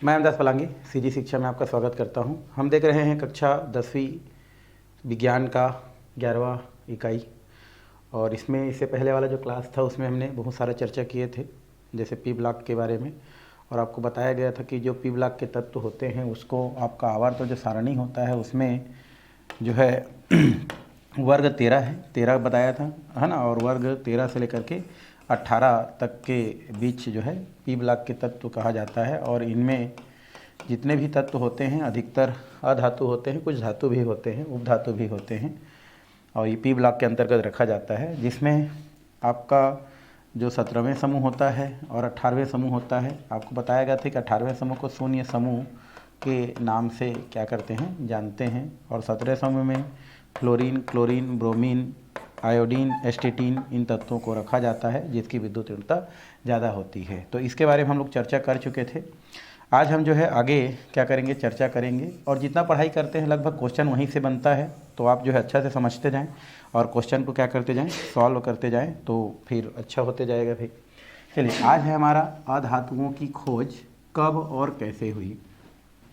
मैं अमदास पलांगी सीजी शिक्षा में आपका स्वागत करता हूं। हम देख रहे हैं कक्षा 10वीं विज्ञान का 11वां इकाई। और इसमें इससे पहले वाला जो क्लास था उसमें हमने बहुत सारा चर्चा किए थे, जैसे पी ब्लॉक के बारे में। और आपको बताया गया था कि जो पी ब्लॉक के तत्व होते हैं उसको आपका आवर्त जो सारणी होता है उसमें जो है वर्ग 13 है, 13 बताया था, है ना। और वर्ग 13 से लेकर के 18 तक के बीच जो है पी ब्लॉक के तत्व कहा जाता है। और इनमें जितने भी तत्व होते हैं अधिकतर अधातु होते हैं, कुछ धातु भी होते हैं, उपधातु भी होते हैं। और ये पी ब्लॉक के अंतर्गत रखा जाता है, जिसमें आपका जो 17वें समूह होता है और 18वें समूह होता है। आपको बताया गया था कि 18वें समूह को शून्य समूह के नाम से क्या करते हैं, जानते हैं। और 17वें समूह में फ्लोरीन, क्लोरीन, ब्रोमीन, आयोडीन, एस्टेटीन इन तत्वों को रखा जाता है, जिसकी विद्युत ऋणता ज़्यादा होती है। तो इसके बारे में हम लोग चर्चा कर चुके थे। आज हम जो है आगे क्या करेंगे, चर्चा करेंगे। और जितना पढ़ाई करते हैं लगभग क्वेश्चन वहीं से बनता है, तो आप जो है अच्छा से समझते जाएं और क्वेश्चन को क्या करते जाएं, सॉल्व करते जाएं, तो फिर अच्छा होते जाएगा भाई। चलिए, आज है हमारा अधातुओं की खोज कब और कैसे हुई।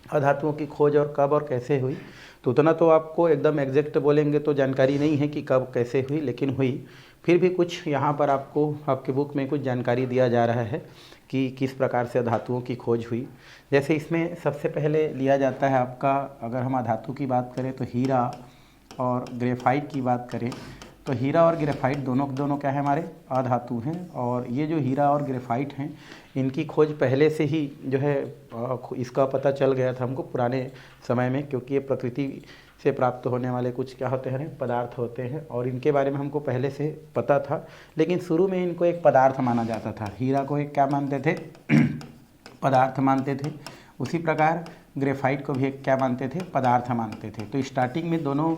अधातुओं की खोज और कब और कैसे हुई, तो उतना तो आपको एकदम एग्जैक्ट बोलेंगे तो जानकारी नहीं है कि कब कैसे हुई, लेकिन हुई। फिर भी कुछ यहाँ पर आपको आपके बुक में कुछ जानकारी दिया जा रहा है कि किस प्रकार से धातुओं की खोज हुई। जैसे इसमें सबसे पहले लिया जाता है आपका, अगर हम धातु की बात करें तो हीरा और ग्रेफाइट की बात करें तो हीरा और ग्रेफाइट दोनों क्या है, हमारे अधातु हैं। और ये जो हीरा और ग्रेफाइट हैं इनकी खोज पहले से ही जो है इसका पता चल गया था हमको पुराने समय में, क्योंकि ये प्रकृति से प्राप्त होने वाले कुछ क्या होते हैं, पदार्थ होते हैं। और इनके बारे में हमको पहले से पता था, लेकिन शुरू में इनको एक पदार्थ माना जाता था। हीरा को एक क्या मानते थे, पदार्थ मानते थे। उसी प्रकार ग्रेफाइट को भी एक क्या मानते थे, पदार्थ मानते थे। तो स्टार्टिंग में दोनों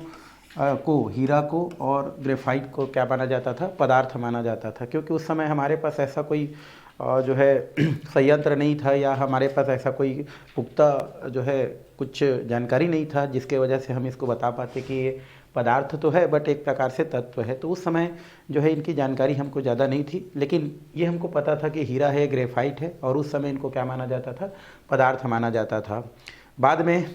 को, हीरा को और ग्रेफाइट को क्या माना जाता था, पदार्थ माना जाता था। क्योंकि उस समय हमारे पास ऐसा कोई जो है संयंत्र नहीं था, या हमारे पास ऐसा कोई पुख्ता जो है कुछ जानकारी नहीं था जिसके वजह से हम इसको बता पाते कि ये पदार्थ तो है बट एक प्रकार से तत्व है। तो उस समय जो है इनकी जानकारी हमको ज़्यादा नहीं थी, लेकिन ये हमको पता था कि हीरा है, ग्रेफाइट है, और उस समय इनको क्या माना जाता था, पदार्थ माना जाता था। बाद में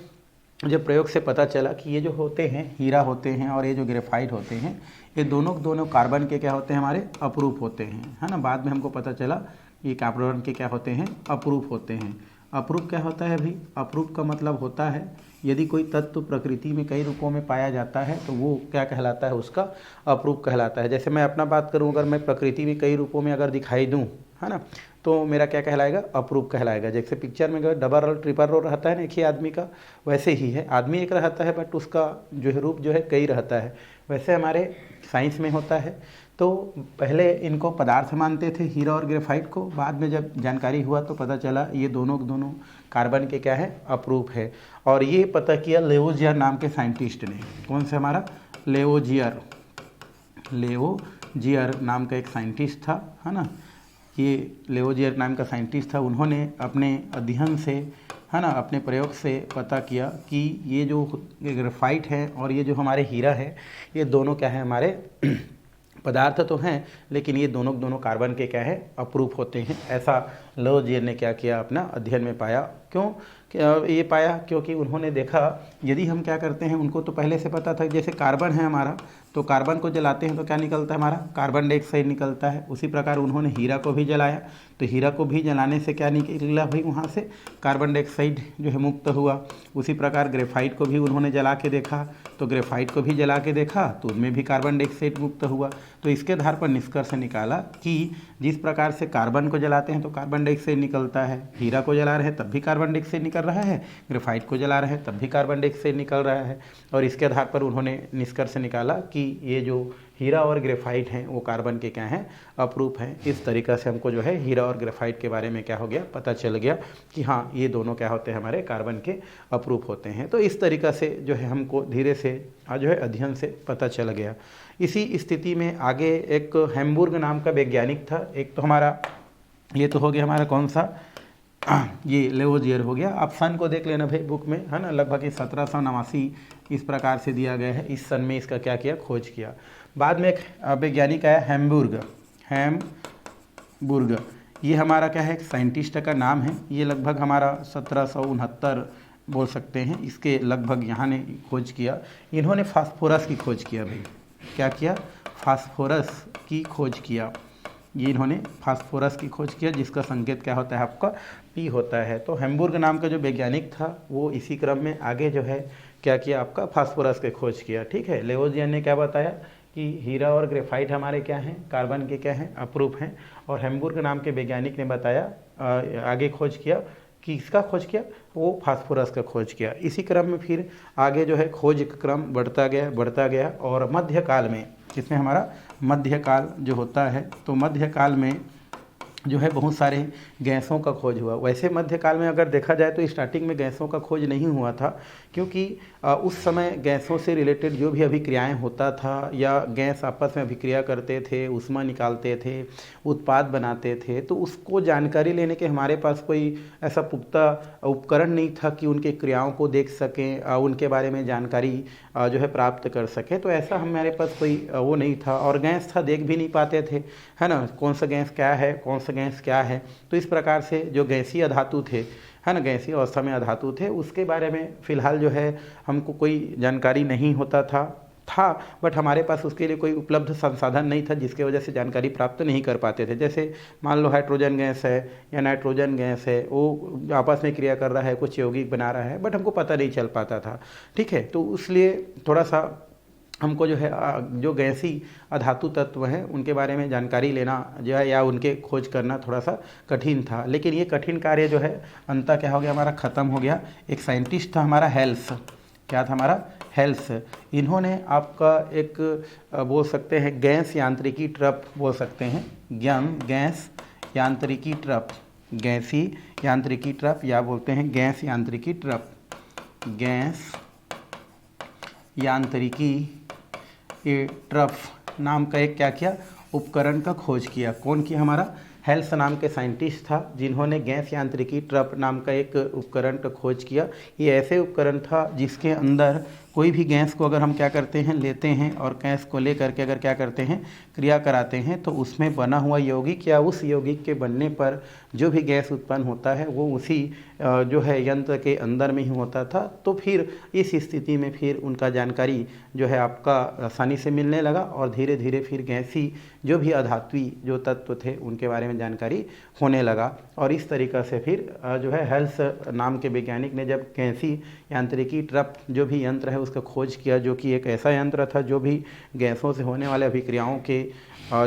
जब प्रयोग से पता चला कि ये जो होते हैं, हीरा होते हैं और ये जो ग्रेफाइट होते हैं, ये दोनों कार्बन के क्या होते हैं, हमारे अपरूप होते हैं, है ना। बाद में हमको पता चला ये कार्बन के क्या होते हैं, अपरूप होते हैं। अपरूप क्या होता है भाई, अपरूप का मतलब होता है यदि कोई तत्व प्रकृति में कई रूपों में पाया जाता है तो वो क्या कहलाता है, उसका अपरूप कहलाता है। जैसे मैं अपना बात करूं, अगर मैं प्रकृति में कई रूपों में अगर दिखाई दूं, है ना, तो मेरा क्या कहलाएगा, अपरूप कहलाएगा। जैसे पिक्चर में अगर डबल रोल ट्रिपल रोल रहता है ना एक ही आदमी का, वैसे ही है, आदमी एक रहता है बट उसका जो है रूप जो है कई रहता है। वैसे हमारे साइंस में होता है। तो पहले इनको पदार्थ मानते थे, हीरा और ग्रेफाइट को। बाद में जब जानकारी हुआ तो पता चला ये दोनों कार्बन के क्या है, अपरूप है। और ये पता किया लेवोजियर नाम के साइंटिस्ट ने। कौन से, हमारा लेवोजियर नाम का एक साइंटिस्ट था, है ना। ये लेवोजियर नाम का साइंटिस्ट था, उन्होंने अपने अध्ययन से, है ना, अपने प्रयोग से पता किया कि ये जो ग्रेफाइट है और ये जो हमारे हीरा है, ये दोनों क्या है, हमारे पदार्थ तो हैं, लेकिन ये दोनों कार्बन के क्या है, अपरूप होते हैं। ऐसा लेवोजियर ने क्या किया, अपना अध्ययन में पाया। क्यों ये पाया, क्योंकि उन्होंने देखा यदि हम क्या करते हैं, उनको तो पहले से पता था जैसे कार्बन है हमारा, तो कार्बन को जलाते हैं तो क्या निकलता है, हमारा कार्बन डाइऑक्साइड निकलता है। उसी प्रकार उन्होंने हीरा को भी जलाया, तो हीरा को भी जलाने से क्या निकला भाई, वहाँ से कार्बन डाइऑक्साइड जो है मुक्त हुआ। उसी प्रकार ग्रेफाइट को भी उन्होंने जला के देखा, तो ग्रेफाइट को भी जला के देखा तो उनमें भी कार्बन डाइऑक्साइड मुक्त हुआ। तो इसके आधार पर निष्कर्ष निकाला कि जिस प्रकार से कार्बन को जलाते हैं तो कार्बन डाइऑक्साइड निकलता है, हीरा को जला रहे हैं तब भी कार्बन डाइऑक्साइड निकल रहा है, ग्रेफाइट को जला रहे हैं तब भी कार्बन डाइऑक्साइड निकल रहा है। और इसके आधार पर उन्होंने निष्कर्ष निकाला कि ये जो हीरा और ग्रेफाइट हैं वो कार्बन के क्या हैं, अपरूप हैं। इस तरीक़ा से हमको जो है हीरा और ग्रेफाइट के बारे में क्या हो गया, पता चल गया कि हाँ ये दोनों क्या होते हैं, हमारे कार्बन के अपरूप होते हैं। तो इस तरीक़ा से जो है हमको धीरे से जो है अध्ययन से पता चल गया। इसी स्थिति में आगे एक हैम्बुर्ग नाम का वैज्ञानिक था। एक तो हमारा ये तो हो गया हमारा कौन सा, ये लेवोजियर हो गया। आप सन को देख लेना भाई बुक में, है ना, लगभग 1789 इस प्रकार से दिया गया है। इस सन में इसका क्या किया, खोज किया। बाद में एक वैज्ञानिक आया हैम्बुर्ग। ये हमारा क्या है, एक साइंटिस्ट का नाम है। ये लगभग हमारा 1769 बोल सकते हैं, इसके लगभग यहाँ ने खोज किया। इन्होंने फास्फोरस की खोज किया भाई। क्या किया? फास्फोरस की खोज किया। ये इन्होंने फास्फोरस की खोज किया, जिसका संकेत क्या होता है आपका? पी होता है। तो हेम्बुर्ग नाम का जो वैज्ञानिक था वो इसी क्रम में आगे जो है क्या किया आपका? फास्फोरस की खोज किया। ठीक है। लेवोजियन ने क्या बताया कि हीरा और ग्रेफाइट हमारे क्या हैं? कार्बन के क्या हैं? अपरूप हैं। और हेम्बुर्ग नाम के वैज्ञानिक ने बताया आगे खोज किया कि इसका खोज किया, वो फास्फोरस का खोज किया। इसी क्रम में फिर आगे जो है खोज का क्रम बढ़ता गया और मध्यकाल में, इसमें हमारा मध्यकाल जो होता है, तो मध्यकाल में जो है बहुत सारे गैसों का खोज हुआ। वैसे मध्यकाल में अगर देखा जाए तो स्टार्टिंग में गैसों का खोज नहीं हुआ था, क्योंकि उस समय गैसों से रिलेटेड जो भी अभिक्रियाएं होता था या गैस आपस में अभिक्रिया करते थे, ऊष्मा निकालते थे, उत्पाद बनाते थे, तो उसको जानकारी लेने के हमारे पास कोई ऐसा पुख्ता उपकरण नहीं था कि उनके क्रियाओं को देख सकें, उनके बारे में जानकारी जो है प्राप्त कर सकें। तो ऐसा हमारे पास कोई वो नहीं था, और गैस था देख भी नहीं पाते थे, है ना, कौन सा गैस क्या है, कौन सा गैस क्या है। तो इस प्रकार से जो गैसीय धातु थे, है ना, गैसीय अवस्था में अधातु थे, उसके बारे में फ़िलहाल जो है हमको कोई जानकारी नहीं होता था बट हमारे पास उसके लिए कोई उपलब्ध संसाधन नहीं था, जिसके वजह से जानकारी प्राप्त नहीं कर पाते थे। जैसे मान लो हाइड्रोजन गैस है या नाइट्रोजन गैस है, वो आपस में क्रिया कर रहा है, कुछ यौगिक बना रहा है, बट हमको पता नहीं चल पाता था। ठीक है। तो इसलिए थोड़ा सा हमको जो है जो गैसी अधातु तत्व हैं उनके बारे में जानकारी लेना जो है या उनके खोज करना थोड़ा सा कठिन था। लेकिन ये कठिन कार्य जो है अंततः क्या हो गया, हमारा ख़त्म हो गया। एक साइंटिस्ट था हमारा हेल्स। क्या था हमारा? हेल्स। इन्होंने आपका एक बोल सकते हैं गैस यांत्रिकी ट्रप बोल सकते हैं, गैस यांत्रिकी ट्रप, गैसी यांत्रिकी ट्रप या बोलते हैं गैस यांत्रिकी ट्रप, गैस यांत्रिकी ट्रप नाम का एक क्या किया? उपकरण का खोज किया। कौन किया? हमारा हेल्स नाम के साइंटिस्ट था, जिन्होंने गैस यांत्रिकी ट्रप नाम का एक उपकरण का खोज किया। ये ऐसे उपकरण था जिसके अंदर कोई भी गैस को अगर हम क्या करते हैं, लेते हैं और गैस को ले करके अगर क्या करते हैं, क्रिया कराते हैं, तो उसमें बना हुआ यौगिक या उस यौगिक के बनने पर जो भी गैस उत्पन्न होता है वो उसी जो है यंत्र के अंदर में ही होता था। तो फिर इस स्थिति में फिर उनका जानकारी जो है आपका आसानी से मिलने लगा और धीरे धीरे फिर गैसी जो भी अधात्वी जो तत्व थे उनके बारे में जानकारी होने लगा। और इस तरीक़ा से फिर जो है हेल्स नाम के वैज्ञानिक ने जब गैसी यांत्रिकी ट्रप जो भी यंत्र है उसका खोज किया, जो कि एक ऐसा यंत्र था जो भी गैसों से होने वाले अभिक्रियाओं के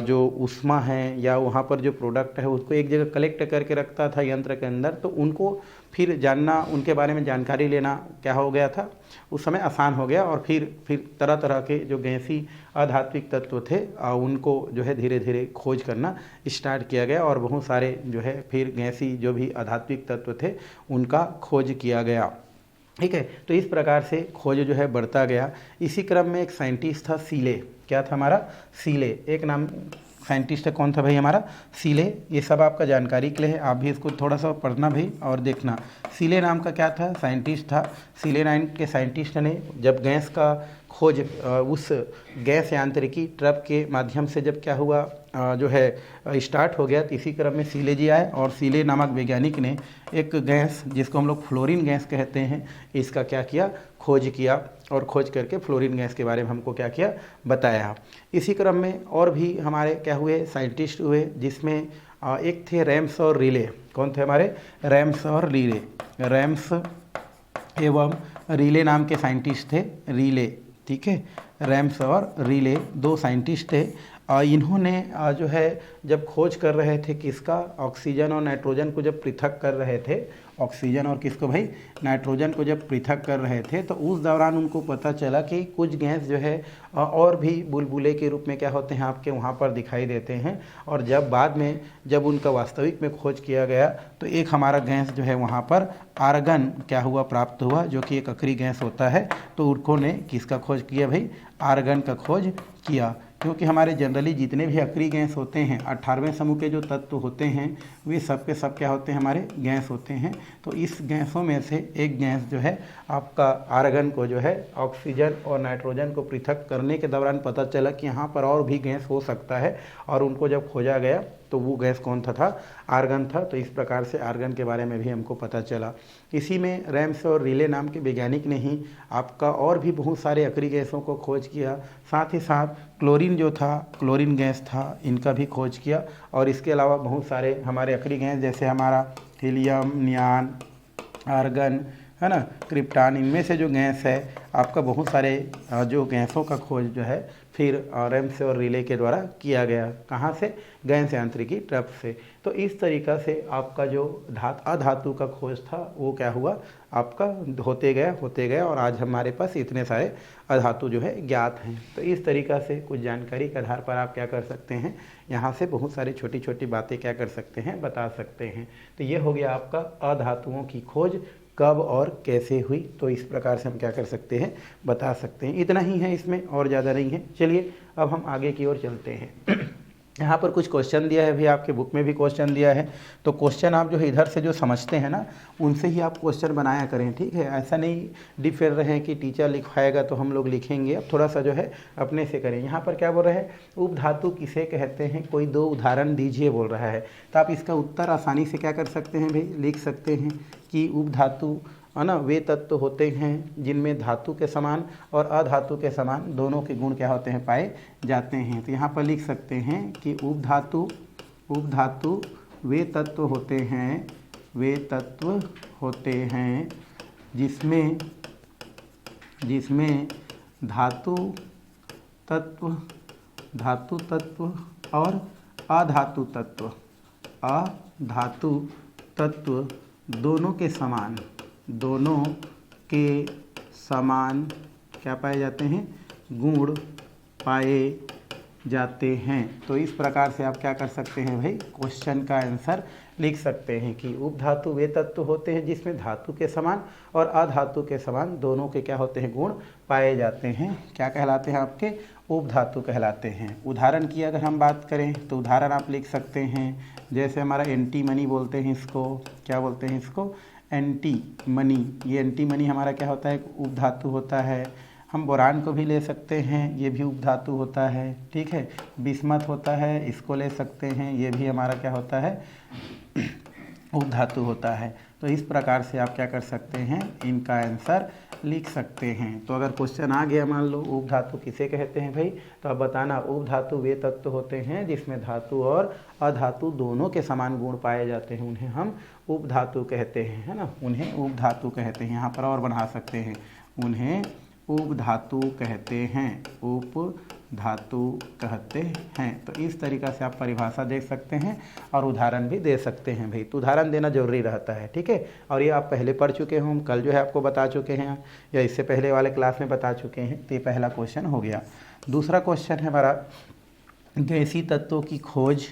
जो ऊष्मा है या वहाँ पर जो प्रोडक्ट है उसको एक जगह कलेक्ट करके रखता था यंत्र के अंदर, तो उनको फिर जानना, उनके बारे में जानकारी लेना क्या हो गया था उस समय आसान हो गया। और फिर तरह तरह के जो गैसी अधात्विक तत्व थे उनको जो है धीरे धीरे खोज करना स्टार्ट किया गया और बहुत सारे जो है फिर गैसी जो भी अधात्विक तत्व थे उनका खोज किया गया। ठीक है। तो इस प्रकार से खोज जो है बढ़ता गया। इसी क्रम में एक साइंटिस्ट था सीले। क्या था हमारा? सीले। एक नाम साइंटिस्ट कौन था भाई? हमारा सीले। ये सब आपका जानकारी के लिए है, आप भी इसको थोड़ा सा पढ़ना भाई और देखना। सीले नाम का क्या था? साइंटिस्ट था। सीले नाम के साइंटिस्ट ने जब गैस का खोज उस गैस यांत्रिकी ट्रप के माध्यम से जब क्या हुआ जो है स्टार्ट हो गया, तो इसी क्रम में सीले जी आए और सीले नामक वैज्ञानिक ने एक गैस जिसको हम लोग फ्लोरीन गैस कहते हैं, इसका क्या किया? खोज किया और खोज करके फ्लोरीन गैस के बारे में हमको क्या किया? बताया। इसी क्रम में और भी हमारे क्या हुए? साइंटिस्ट हुए, जिसमें एक थे रैम्स और रीले। कौन थे हमारे? रैम्स और रीले। रैम्स एवं रीले नाम के साइंटिस्ट थे। रीले, ठीक है, रैम्स और रीले दो साइंटिस्ट थे। इन्होंने जो है जब खोज कर रहे थे किसका? ऑक्सीजन और नाइट्रोजन को जब पृथक कर रहे थे, ऑक्सीजन और किसको भाई? नाइट्रोजन को जब पृथक कर रहे थे, तो उस दौरान उनको पता चला कि कुछ गैस जो है और भी बुलबुले के रूप में क्या होते हैं आपके वहाँ पर दिखाई देते हैं। और जब बाद में जब उनका वास्तविक में खोज किया गया, तो एक हमारा गैस जो है वहाँ पर आर्गन क्या हुआ? प्राप्त हुआ, जो कि एक अक्रिय गैस होता है। तो उन्होंने किसका खोज किया भाई? आर्गन का खोज किया। क्योंकि हमारे जनरली जितने भी अक्रिय गैस होते हैं, 18वें समूह के जो तत्व होते हैं वे सब के सब क्या होते हैं? हमारे गैस होते हैं। तो इस गैसों में से एक गैस जो है आपका आर्गन को जो है ऑक्सीजन और नाइट्रोजन को पृथक करने के दौरान पता चला कि यहाँ पर और भी गैस हो सकता है। और उनको जब खोजा गया तो वो गैस कौन था आर्गन था। तो इस प्रकार से आर्गन के बारे में भी हमको पता चला। इसी में रैम्स और रिले नाम के वैज्ञानिक ने ही आपका और भी बहुत सारे अक्रिय गैसों को खोज किया। साथ ही साथ क्लोरीन जो था, क्लोरीन गैस था, इनका भी खोज किया। और इसके अलावा बहुत सारे हमारे अक्रिय गैस जैसे हमारा हीलियम, नियान, आर्गन, है ना, क्रिप्टान, इनमें से जो गैस है आपका बहुत सारे जो गैसों का खोज जो है फिर रैम्स और रिले के द्वारा किया गया। कहाँ से? गैस यांत्रिकी ट्रप से। तो इस तरीक़ा से आपका जो अधातु का खोज था वो क्या हुआ आपका होते गया और आज हमारे पास इतने सारे अधातु जो है ज्ञात हैं। तो इस तरीक़ा से कुछ जानकारी के आधार पर आप क्या कर सकते हैं, यहाँ से बहुत सारी छोटी छोटी बातें क्या कर सकते हैं, बता सकते हैं। तो ये हो गया आपका अधातुओं की खोज कब और कैसे हुई। तो इस प्रकार से हम क्या कर सकते हैं, बता सकते हैं। इतना ही है इसमें, और ज़्यादा नहीं है। चलिए अब हम आगे की ओर चलते हैं। यहाँ पर कुछ क्वेश्चन दिया है, भी आपके बुक में भी क्वेश्चन दिया है। तो क्वेश्चन आप जो है इधर से जो समझते हैं ना, उनसे ही आप क्वेश्चन बनाया करें, ठीक है। ऐसा नहीं डिफेर रहे कि टीचर लिखवाएगा तो हम लोग लिखेंगे। अब थोड़ा सा जो है अपने से करें। यहाँ पर क्या बोल रहे हैं, उपधातु किसे कहते हैं, कोई 2 उदाहरण दीजिए बोल रहा है। तो आप इसका उत्तर आसानी से क्या कर सकते हैं भाई, लिख सकते हैं कि उपधातु है ना, वे तत्व होते हैं जिनमें धातु के समान और अधातु के समान दोनों के गुण क्या होते हैं, पाए जाते हैं। तो यहाँ पर लिख सकते हैं कि उपधातु वे तत्व होते हैं जिसमें धातु तत्व और अधातु तत्व दोनों के समान क्या पाए जाते हैं, गुण पाए जाते हैं। तो इस प्रकार से आप क्या कर सकते हैं भाई, क्वेश्चन का आंसर लिख सकते हैं कि उपधातु वे तत्व होते हैं जिसमें धातु के समान और अधातु के समान दोनों के क्या होते हैं, गुण पाए जाते हैं। क्या कहलाते हैं आपके, उपधातु कहलाते हैं। उदाहरण की अगर हम बात करें तो उदाहरण आप लिख सकते हैं, जैसे हमारा एंटीमनी बोलते हैं इसको, क्या बोलते हैं इसको, एंटीमनी। ये एंटीमनी हमारा क्या होता है, उपधातु होता है। हम बोरान को भी ले सकते हैं, ये भी उपधातु होता है, ठीक है। बिस्मथ होता है, इसको ले सकते हैं, ये भी हमारा क्या होता है, उपधातु होता है। तो इस प्रकार से आप क्या कर सकते हैं, इनका आंसर लिख सकते हैं। तो अगर क्वेश्चन आ गया, मान लो उपधातु किसे कहते हैं भाई, तो आप बताना उपधातु वे तत्व होते हैं जिसमें धातु और अधातु दोनों के समान गुण पाए जाते हैं, उन्हें हम उपधातु कहते हैं, है ना, उन्हें उपधातु कहते हैं। यहाँ पर और बढ़ा सकते हैं, उन्हें उपधातु कहते हैं, उपधातु कहते हैं। तो इस तरीक़ा से आप परिभाषा देख सकते हैं और उदाहरण भी दे सकते हैं भाई। तो उदाहरण देना जरूरी रहता है, ठीक है। और ये आप पहले पढ़ चुके हो, हम कल जो है आपको बता चुके हैं या इससे पहले वाले क्लास में बता चुके हैं। तो ये पहला क्वेश्चन हो गया। दूसरा क्वेश्चन है हमारा, गैसीय तत्वों की खोज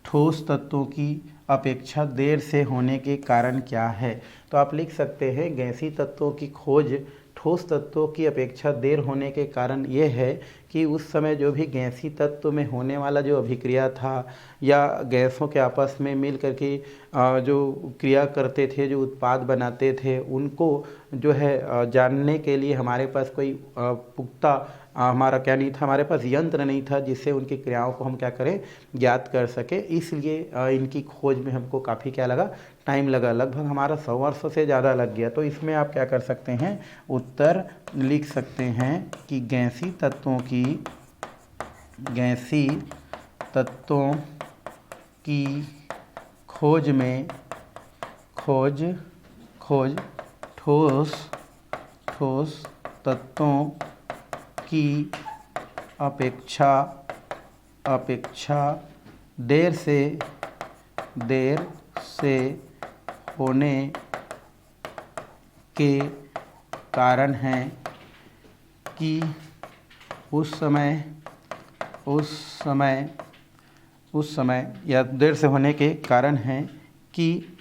ठोस तत्वों की अपेक्षा देर से होने के कारण क्या है। तो आप लिख सकते हैं, गैसीय तत्वों की खोज ठोस तत्वों की अपेक्षा देर होने के कारण ये है कि उस समय जो भी गैसीय तत्व में होने वाला जो अभिक्रिया था या गैसों के आपस में मिल करके जो क्रिया करते थे, जो उत्पाद बनाते थे, उनको जो है जानने के लिए हमारे पास कोई पुख्ता हमारा क्या नहीं था, हमारे पास यंत्र नहीं था जिससे उनकी क्रियाओं को हम क्या करें, ज्ञात कर सके। इसलिए इनकी खोज में हमको काफ़ी क्या लगा, टाइम लगा, लगभग हमारा 100 वर्षों से ज़्यादा लग गया। तो इसमें आप क्या कर सकते हैं, उत्तर लिख सकते हैं कि गैसीय तत्वों की खोज में ठोस तत्वों की अपेक्षा देर से होने के कारण है कि उस समय या देर से होने के कारण है कि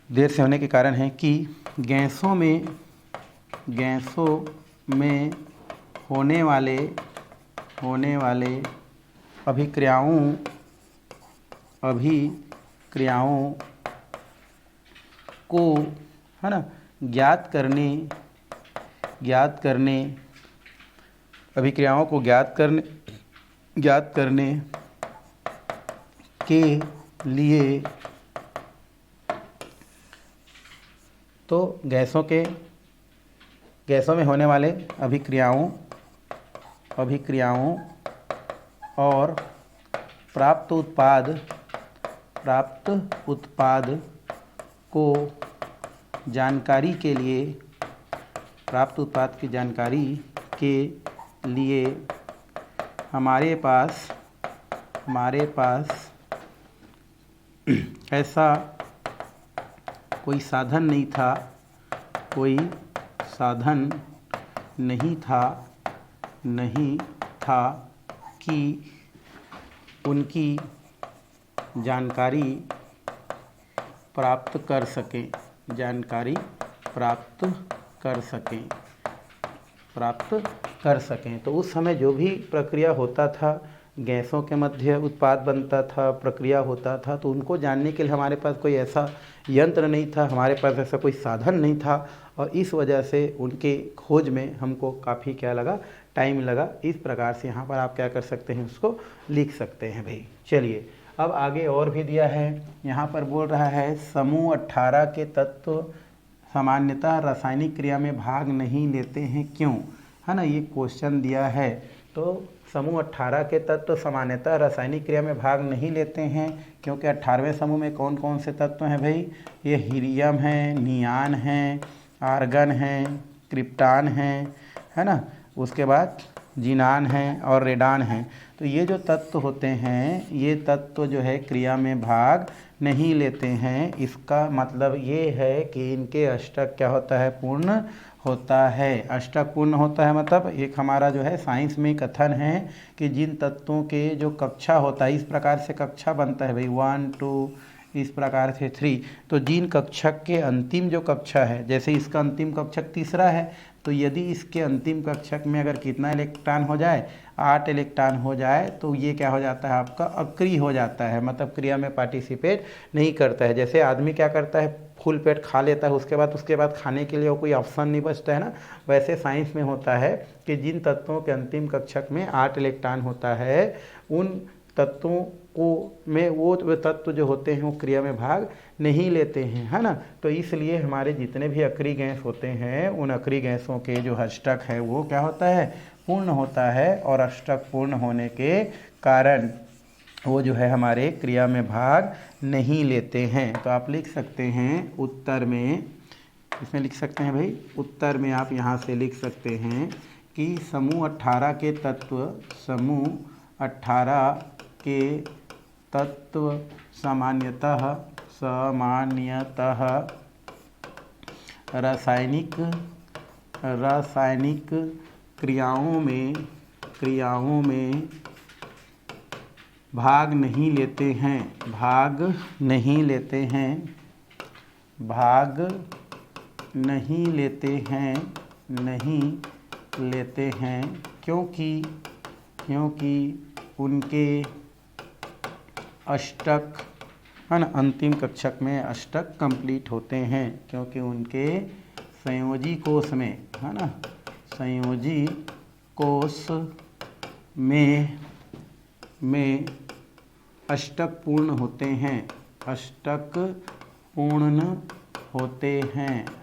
देर से होने के कारण है कि गैसों में होने वाले अभिक्रियाओं को, है ना, ज्ञात करने ज्ञात करने के लिए तो गैसों में होने वाले अभिक्रियाओं और प्राप्त उत्पाद को जानकारी के लिए हमारे पास ऐसा कोई साधन नहीं था कि उनकी जानकारी प्राप्त कर सकें। तो उस समय जो भी प्रक्रिया होता था, गैसों के मध्य उत्पाद बनता था, प्रक्रिया होता था, तो उनको जानने के लिए हमारे पास कोई ऐसा यंत्र नहीं था, हमारे पास ऐसा कोई साधन नहीं था, और इस वजह से उनके खोज में हमको काफ़ी टाइम लगा। इस प्रकार से यहाँ पर आप क्या कर सकते हैं, उसको लिख सकते हैं भाई। चलिए अब आगे और भी दिया है, यहाँ पर बोल रहा है समूह 18 के तत्व सामान्यतः रासायनिक क्रिया में भाग नहीं लेते हैं, क्यों, है ना, ये क्वेश्चन दिया है। तो समूह 18 के तत्व सामान्यतः रासायनिक क्रिया में भाग नहीं लेते हैं क्योंकि 18वें समूह में कौन कौन से तत्व हैं भाई, ये हीलियम है, नियान है, आर्गन है, क्रिप्टान है ना, उसके बाद जिनान है और रेडान है। तो ये जो तत्व होते हैं, ये तत्व जो है क्रिया में भाग नहीं लेते हैं। इसका मतलब ये है कि इनके अष्टक क्या होता है, पूर्ण होता है। अष्टक पूर्ण होता है मतलब एक हमारा जो है साइंस में कथन है कि जिन तत्वों के जो कक्षा होता है, इस प्रकार से कक्षा बनता है भाई 1 2 इस प्रकार से 3, तो जिन कक्षक के अंतिम जो कक्षा है, जैसे इसका अंतिम कक्षक तीसरा है, तो यदि इसके अंतिम कक्षक में अगर कितना इलेक्ट्रॉन हो जाए, 8 इलेक्ट्रॉन हो जाए, तो ये क्या हो जाता है, आपका अक्रिय हो जाता है, मतलब क्रिया में पार्टिसिपेट नहीं करता है। जैसे आदमी क्या करता है, फुल पेट खा लेता है, उसके बाद खाने के लिए कोई ऑप्शन नहीं बचता है ना, वैसे साइंस में होता है कि जिन तत्वों के अंतिम कक्षक में 8 इलेक्ट्रॉन होता है, उन तत्वों को में वो तत्व जो होते हैं वो क्रिया में भाग नहीं लेते हैं, है ना। तो इसलिए हमारे जितने भी अक्रिय गैस होते हैं, उन अक्रिय गैसों के जो अष्टक है वो क्या होता है, पूर्ण होता है, और अष्टक पूर्ण होने के कारण वो जो है हमारे क्रिया में भाग नहीं लेते हैं। तो आप लिख सकते हैं उत्तर में, इसमें लिख सकते हैं भाई, उत्तर में आप यहाँ से लिख सकते हैं कि समूह 18 के तत्व सामान्यतः रासायनिक क्रियाओं में भाग नहीं लेते हैं क्योंकि उनके अष्टक, है ना, अंतिम कक्षक में अष्टक कंप्लीट होते हैं, क्योंकि उनके संयोजी कोष में, है ना, संयोजी कोष में अष्टक पूर्ण होते हैं।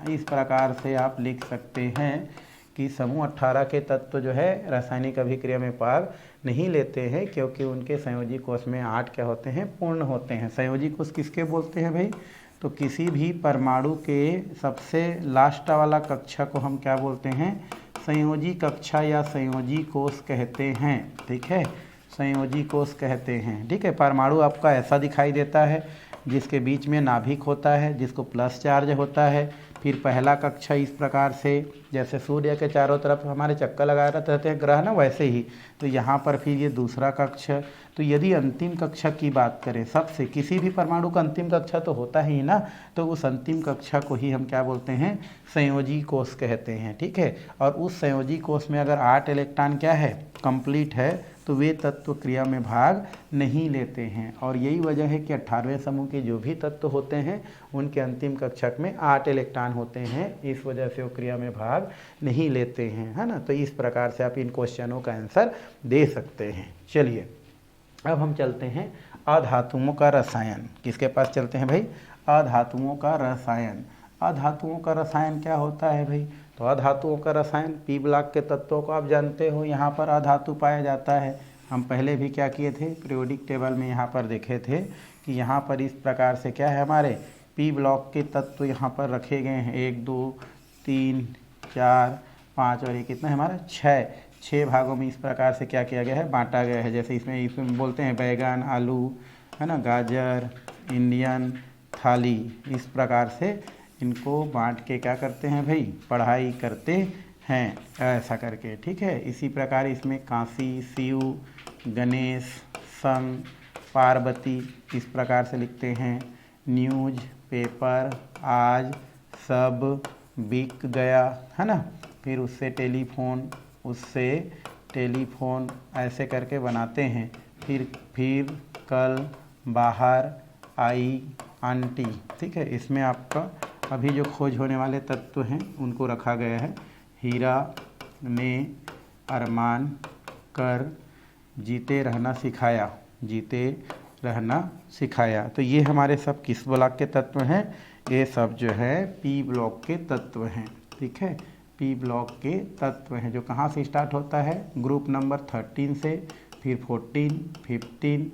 इस प्रकार से आप लिख सकते हैं कि समूह 18 के तत्व जो है रासायनिक अभिक्रिया में भाग नहीं लेते हैं क्योंकि उनके संयोजी कोष में 8 क्या होते हैं, पूर्ण होते हैं। संयोजी कोष किसके बोलते हैं भाई, तो किसी भी परमाणु के सबसे लास्ट वाला कक्षा को हम क्या बोलते हैं, संयोजी कक्षा या संयोजी कोष कहते हैं, ठीक है, संयोजी कोष कहते हैं, ठीक है। परमाणु आपका ऐसा दिखाई देता है जिसके बीच में नाभिक होता है, जिसको प्लस चार्ज होता है। फिर पहला कक्षा इस प्रकार से, जैसे सूर्य के चारों तरफ हमारे चक्कर लगाए रहते हैं ग्रह ना, वैसे ही। तो यहाँ पर फिर ये दूसरा कक्षा। तो यदि अंतिम कक्षा की बात करें, सबसे किसी भी परमाणु का अंतिम कक्षा तो होता ही ना, तो उस अंतिम कक्षा को ही हम क्या बोलते हैं, संयोजी कोष कहते हैं, ठीक है। और उस संयोजी कोष में अगर 8 इलेक्ट्रॉन क्या है, कंप्लीट है, तो वे तत्व क्रिया में भाग नहीं लेते हैं। और यही वजह है कि 18वें समूह के जो भी तत्व होते हैं उनके अंतिम कक्षक में 8 इलेक्ट्रॉन होते हैं, इस वजह से वो क्रिया में भाग नहीं लेते हैं, है ना। तो इस प्रकार से आप इन क्वेश्चनों का आंसर दे सकते हैं। चलिए अब हम चलते हैं अधातुओं का रसायन। किसके पास चलते हैं भाई? अधातुओं का रसायन। अधातुओं का रसायन क्या होता है भाई? तो अधातुओं का रसायन, पी ब्लॉक के तत्वों को आप जानते हो, यहाँ पर अधातु पाया जाता है। हम पहले भी क्या किए थे, पीरियोडिक टेबल में यहाँ पर देखे थे कि यहाँ पर इस प्रकार से क्या है, हमारे पी ब्लॉक के तत्व यहाँ पर रखे गए हैं, 1 2 3 4 5 और ये कितना है हमारा 6 भागों में इस प्रकार से क्या किया गया है, बांटा गया है। जैसे इसमें बोलते हैं बैगन, आलू, है ना, गाजर, इंडियन थाली, इस प्रकार से इनको बांट के क्या करते हैं भाई, पढ़ाई करते हैं, ऐसा करके, ठीक है। इसी प्रकार इसमें कांसी, शिव, गणेश, संग, पार्वती, इस प्रकार से लिखते हैं। न्यूज पेपर, आज, सब, बिक गया, है ना, फिर उससे टेलीफोन, उससे टेलीफोन, ऐसे करके बनाते हैं। फिर कल, बाहर, आई, आंटी, ठीक है। इसमें आपका अभी जो खोज होने वाले तत्व हैं उनको रखा गया है। हीरा ने अरमान कर जीते रहना सिखाया, जीते रहना सिखाया। तो ये हमारे सब किस ब्लॉक के तत्व हैं? ये सब जो है पी ब्लॉक के तत्व हैं, ठीक है। पी ब्लॉक के तत्व हैं जो कहाँ से स्टार्ट होता है, ग्रुप नंबर 13 से, फिर 14, 15,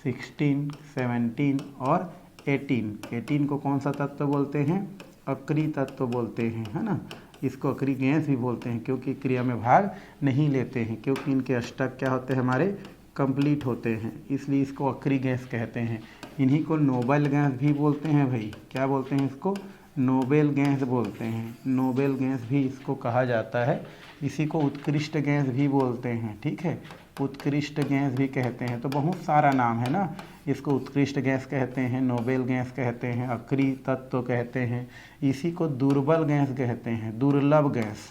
16, 17 और 18 को कौन सा तत्व बोलते हैं? अक्रिय तत्व बोलते हैं, है ना। इसको अक्रिय गैस भी बोलते हैं क्योंकि क्रिया में भाग नहीं लेते हैं, क्योंकि इनके अष्टक क्या होते हैं, हमारे कंप्लीट होते हैं, इसलिए इसको अक्रिय गैस कहते हैं। इन्हीं को नोबेल गैस भी बोलते हैं भाई। क्या बोलते हैं इसको? नोबेल गैस बोलते हैं। नोबेल गैस भी इसको कहा जाता है। इसी को उत्कृष्ट गैस भी बोलते हैं, ठीक है, उत्कृष्ट गैस भी कहते हैं। तो बहुत सारा नाम है ना, इसको उत्कृष्ट गैस कहते हैं, नोबेल गैस कहते हैं, अक्रिय तत्व कहते हैं। इसी को दुर्बल गैस कहते हैं, दुर्लभ गैस,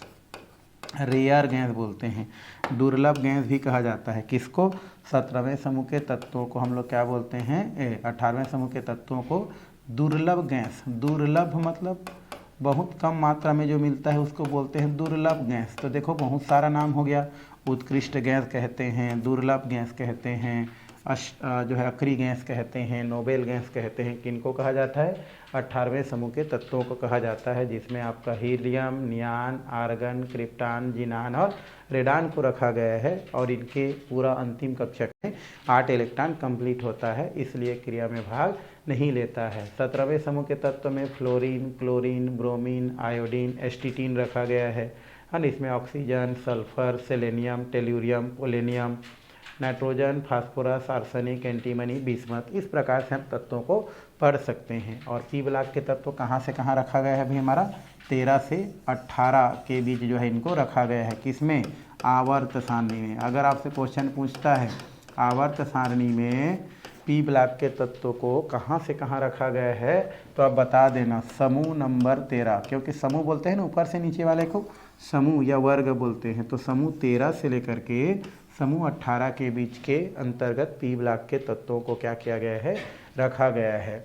रेयर गैस बोलते हैं, दुर्लभ गैस भी कहा जाता है। किसको? 17वें समूह के तत्वों को हम लोग क्या बोलते हैं, 18वें समूह के तत्वों को दुर्लभ गैस। दुर्लभ मतलब बहुत कम मात्रा में जो मिलता है उसको बोलते हैं दुर्लभ गैस। तो देखो बहुत सारा नाम हो गया, उत्कृष्ट गैस कहते हैं, दुर्लभ गैस कहते हैं, जो है अक्रिय गैस कहते हैं, नोबेल गैस कहते हैं। किनको कहा जाता है? 18वें समूह के तत्वों को कहा जाता है, जिसमें आपका हीलियम, नियान, आर्गन, क्रिप्टॉन, जिनान और रेडान को रखा गया है। और इनके पूरा अंतिम कक्षक में 8 इलेक्ट्रॉन कंप्लीट होता है, इसलिए क्रिया में भाग नहीं लेता है। 17वें समूह के तत्व में fluorine, chlorine, bromine, iodine, astatine रखा गया है ना। इसमें oxygen, sulphur, selenium, tellurium, polonium, nitrogen, phosphorus, arsenic, antimony, bismuth, इस प्रकार से हम तत्वों को पढ़ सकते हैं। और पी ब्लॉक के तत्व कहाँ से कहाँ रखा गया है भाई? हमारा 13 से 18 के बीच जो है इनको रखा गया है। किसमें? आवर्त सारणी में। अगर आपसे क्वेश्चन पूछता है आवर्त सारणी में पी ब्लॉक के तत्वों को कहाँ से कहाँ रखा गया है, तो आप बता देना समूह नंबर 13, क्योंकि समूह बोलते हैं ना ऊपर से नीचे वाले को समूह या वर्ग बोलते हैं। तो समूह 13 से लेकर के समूह 18 के बीच के अंतर्गत पी ब्लॉक के तत्वों को क्या किया गया है, रखा गया है।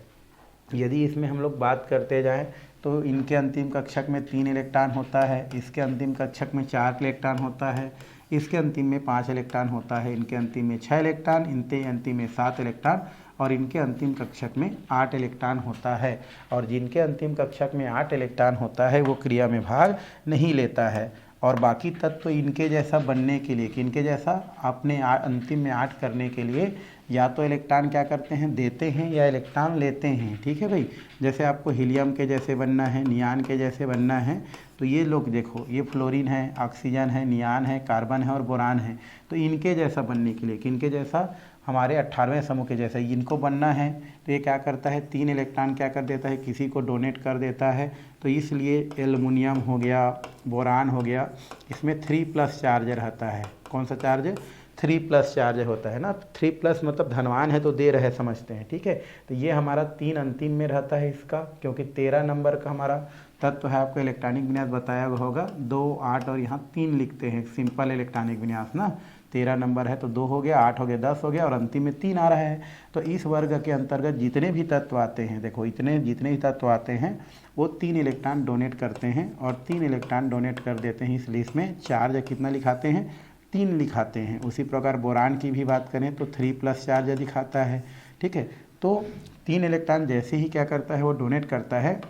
यदि इसमें हम लोग बात करते जाएं तो इनके अंतिम कक्षक में 3 इलेक्ट्रॉन होता है, इसके अंतिम कक्षक में 4 इलेक्ट्रॉन होता है, इसके अंतिम में 5 इलेक्ट्रॉन होता है, इनके अंतिम में 6 इलेक्ट्रॉन, इनके अंतिम में 7 इलेक्ट्रॉन और इनके अंतिम कक्षक में 8 इलेक्ट्रॉन होता है। और जिनके अंतिम कक्षक में 8 इलेक्ट्रॉन होता है वो क्रिया में भाग नहीं लेता है। और बाकी तत्व इनके जैसा बनने के लिए, किनके जैसा, अपने अंतिम में 8 करने के लिए या तो इलेक्ट्रॉन क्या करते हैं, देते हैं, या इलेक्ट्रॉन लेते हैं, ठीक है भाई। जैसे आपको हीलियम के जैसे बनना है, नियान के जैसे बनना है, तो ये लोग देखो, ये फ्लोरीन है, ऑक्सीजन है, नियान है, कार्बन है और बोरान है। तो इनके जैसा बनने के लिए, किनके जैसा, हमारे 18वें समूह के जैसा इनको बनना है, तो ये क्या करता है, 3 इलेक्ट्रॉन क्या कर देता है, किसी को डोनेट कर देता है। तो इसलिए एल्युमिनियम हो गया, बोरान हो गया, इसमें 3+ चार्ज रहता है। कौन सा चार्ज? 3+ चार्ज होता है ना। 3+ मतलब धनवान है तो दे रहे समझते हैं, ठीक है। तो ये हमारा 3 अंतिम में रहता है इसका, क्योंकि 13 नंबर का हमारा तत्व है, आपको इलेक्ट्रॉनिक विन्यास बताया होगा 2, 8 और यहाँ 3 लिखते हैं, सिंपल इलेक्ट्रॉनिक विन्यास ना। 13 नंबर है तो 2 हो गया, 8 हो गया, 10 हो गया और अंतिम में 3 आ रहा है। तो इस वर्ग के अंतर्गत जितने भी तत्व आते हैं, देखो इतने जितने भी तत्व आते हैं वो 3 इलेक्ट्रॉन डोनेट करते हैं और 3 इलेक्ट्रॉन डोनेट कर देते हैं, इसलिए इसमें चार्ज कितना लिखाते हैं, 3 लिखाते हैं। उसी प्रकार बोरान की भी बात करें तो 3+ चार्ज दिखाता है, ठीक है। तो 3 इलेक्ट्रॉन जैसे ही क्या करता है वो डोनेट करता है,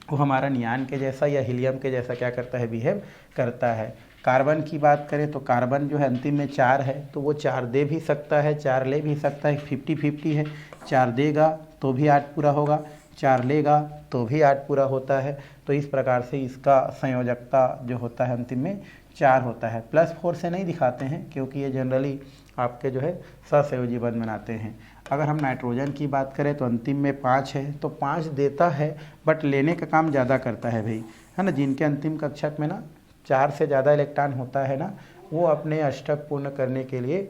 वो हमारा नियान के जैसा या हीलियम के जैसा क्या करता है, बिहेव करता है। कार्बन की बात करें तो कार्बन जो है अंतिम में 4 है तो वो 4 दे भी सकता है, 4 ले भी सकता है, 50-50 है। 4 देगा तो भी 8 पूरा होगा, 4 लेगा तो भी 8 पूरा होता है। तो इस प्रकार से इसका संयोजकता जो होता है अंतिम में 4 होता है। +4 से नहीं दिखाते हैं क्योंकि ये जनरली आपके जो है सहसंयोजी बंध बनाते हैं। अगर हम नाइट्रोजन की बात करें तो अंतिम में 5 है तो 5 देता है बट लेने का काम ज़्यादा करता है भाई, है ना। जिनके अंतिम कक्षक में ना 4 से ज़्यादा इलेक्ट्रॉन होता है ना, वो अपने अष्टक पूर्ण करने के लिए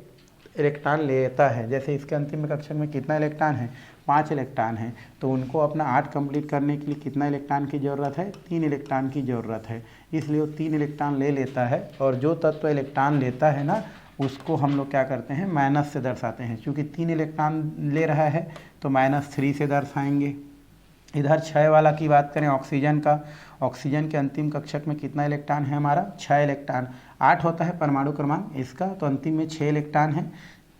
इलेक्ट्रॉन लेता है। जैसे इसके अंतिम कक्षक में कितना इलेक्ट्रॉन है, 5 इलेक्ट्रॉन है, तो उनको अपना 8 कंप्लीट करने के लिए कितना इलेक्ट्रॉन की ज़रूरत है, 3 इलेक्ट्रॉन की ज़रूरत है, इसलिए वो 3 इलेक्ट्रॉन ले लेता है। और जो तत्व इलेक्ट्रॉन लेता है ना उसको हम लोग क्या करते हैं, माइनस से दर्शाते हैं। क्योंकि 3 इलेक्ट्रॉन ले रहा है तो -3 से दर्शाएंगे। इधर 6 वाला की बात करें ऑक्सीजन का, ऑक्सीजन के अंतिम कक्षक में कितना इलेक्ट्रॉन है हमारा, 6 इलेक्ट्रॉन। 8 होता है परमाणु क्रमांक इसका, तो अंतिम में 6 इलेक्ट्रॉन है।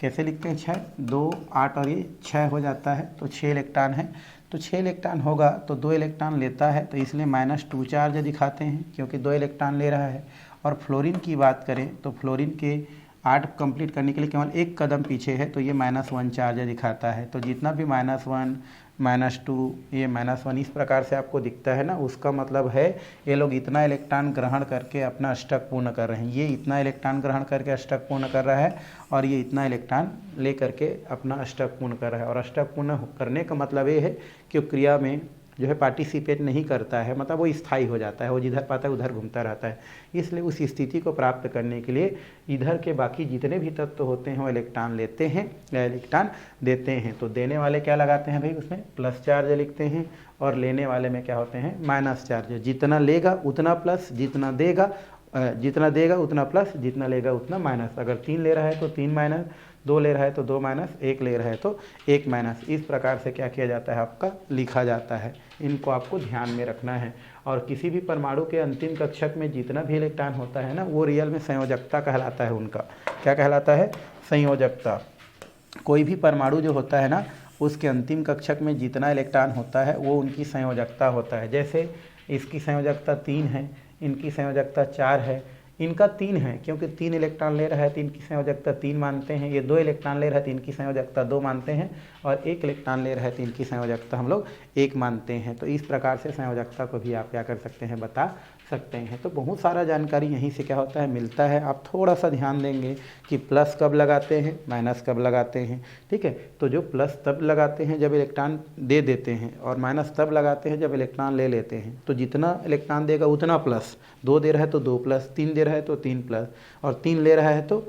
कैसे लिखते हैं, 6, 2, 8 और ये 6 हो जाता है तो 6 इलेक्ट्रॉन है। तो 6 इलेक्ट्रॉन होगा तो 2 इलेक्ट्रॉन लेता है, तो इसलिए -2 चार्ज दिखाते हैं क्योंकि 2 इलेक्ट्रॉन ले रहा है। और फ्लोरीन की बात करें तो फ्लोरीन के 8 कंप्लीट करने के लिए केवल एक कदम पीछे है तो ये -1 चार्ज दिखाता है। तो जितना भी -1, -2, ये -1 इस प्रकार से आपको दिखता है ना, उसका मतलब है ये लोग इतना इलेक्ट्रॉन ग्रहण करके अपना अष्टक पूर्ण कर रहे हैं। ये इतना इलेक्ट्रॉन ग्रहण करके अष्टक पूर्ण कर रहा है और ये इतना इलेक्ट्रॉन ले करके अपना अष्टक पूर्ण कर रहा है। और अष्टक पूर्ण करने का मतलब ये है कि क्रिया में जो है पार्टिसिपेट नहीं करता है, मतलब वो स्थायी हो जाता है, वो जिधर पाता है उधर घूमता रहता है। इसलिए उस स्थिति को प्राप्त करने के लिए इधर के बाकी जितने भी तत्व होते हैं वो इलेक्ट्रॉन लेते हैं या इलेक्ट्रॉन देते हैं। तो देने वाले क्या लगाते हैं भाई, उसमें प्लस चार्ज लिखते हैं और लेने वाले में क्या होते हैं, माइनस चार्ज। जितना लेगा उतना प्लस, जितना देगा उतना प्लस, जितना लेगा उतना माइनस। अगर 3 ले रहा है तो 3 माइनस, 2 ले रहा है तो 2 माइनस, 1 ले रहा है तो 1 माइनस। इस प्रकार से क्या किया जाता है, आपका लिखा जाता है। इनको आपको ध्यान में रखना है। और किसी भी परमाणु के अंतिम कक्षक में जितना भी इलेक्ट्रॉन होता है ना, वो रियल में संयोजकता कहलाता है उनका। क्या कहलाता है, संयोजकता। कोई भी परमाणु जो होता है ना, उसके अंतिम कक्षक में जितना इलेक्ट्रॉन होता है वो उनकी संयोजकता होता है। जैसे इसकी संयोजकता 3 है, इनकी संयोजकता 4 है, इनका 3 है क्योंकि 3 इलेक्ट्रॉन ले रहा है तो इनकी संयोजकता 3 मानते हैं। ये 2 इलेक्ट्रॉन ले रहा है तो इनकी संयोजकता 2 मानते हैं। और 1 इलेक्ट्रॉन ले रहा है तो इनकी संयोजकता हम लोग 1 मानते हैं। तो इस प्रकार से संयोजकता को भी आप क्या कर सकते हैं, बता सकते हैं। तो बहुत सारा जानकारी यहीं से क्या होता है, मिलता है। आप थोड़ा सा ध्यान देंगे कि प्लस कब लगाते हैं, माइनस कब लगाते हैं, ठीक है। तो जो प्लस तब लगाते हैं जब इलेक्ट्रॉन दे देते हैं और माइनस तब लगाते हैं जब इलेक्ट्रॉन ले लेते हैं। तो जितना इलेक्ट्रॉन देगा उतना प्लस, 2 दे रहा है तो 2 प्लस, 3 दे रहा है तो 3 प्लस, और 3 ले रहा है तो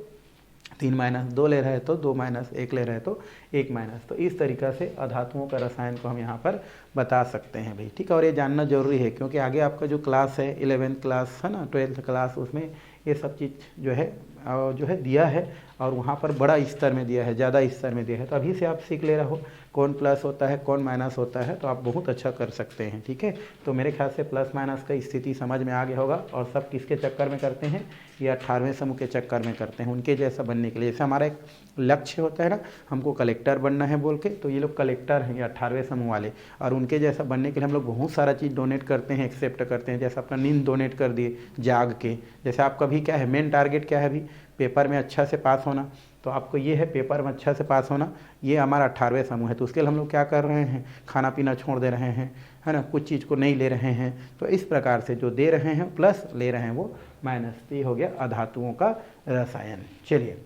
3 माइनस, 2 ले रहा है तो 2 माइनस, 1 ले रहा है तो 1 माइनस। तो इस तरीक़ा से अधातुओं का रसायन को हम यहाँ पर बता सकते हैं भाई, ठीक है। और ये जानना जरूरी है क्योंकि आगे आपका जो क्लास है 11th क्लास है ना, 12th क्लास, उसमें ये सब चीज़ जो है दिया है और वहाँ पर बड़ा स्तर में दिया है, ज़्यादा स्तर में दिया है। तो अभी से आप सीख ले रहे हो कौन प्लस होता है, कौन माइनस होता है, तो आप बहुत अच्छा कर सकते हैं, ठीक है। तो मेरे ख्याल से प्लस माइनस का स्थिति समझ में आ गया होगा। और सब किसके चक्कर में करते हैं, ये 18वें समूह के चक्कर में करते हैं, उनके जैसा बनने के लिए। जैसे हमारा एक लक्ष्य होता है ना, हमको कलेक्टर बनना है बोल के, तो ये लोग कलेक्टर हैं ये 18वें समूह वाले। और उनके जैसा बनने के लिए हम लोग बहुत सारा चीज़ डोनेट करते हैं, एक्सेप्ट करते हैं। जैसे अपना नींद डोनेट कर दिए जाग के। जैसे आपका भी क्या है, मेन टारगेट क्या है अभी, पेपर में अच्छा से पास होना। तो आपको ये है पेपर में अच्छा से पास होना, ये हमारा 18वें समूह है। तो उसके लिए हम लोग क्या कर रहे हैं, खाना पीना छोड़ दे रहे हैं, है ना, कुछ चीज़ को नहीं ले रहे हैं। तो इस प्रकार से जो दे रहे हैं प्लस, ले रहे हैं वो माइनस। तो ये हो गया अधातुओं का रसायन। चलिए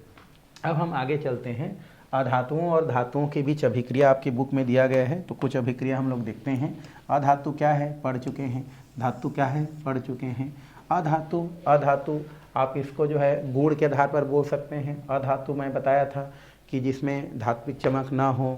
अब हम आगे चलते हैं। अधातुओं और धातुओं के बीच अभिक्रिया आपकी बुक में दिया गया है, तो कुछ अभिक्रिया हम लोग देखते हैं। अधातु क्या है, पढ़ चुके हैं। धातु क्या है, पढ़ चुके हैं। अधातु आप इसको जो है गुण के आधार पर बोल सकते हैं। अधातु मैं बताया था कि जिसमें धात्विक चमक ना हो,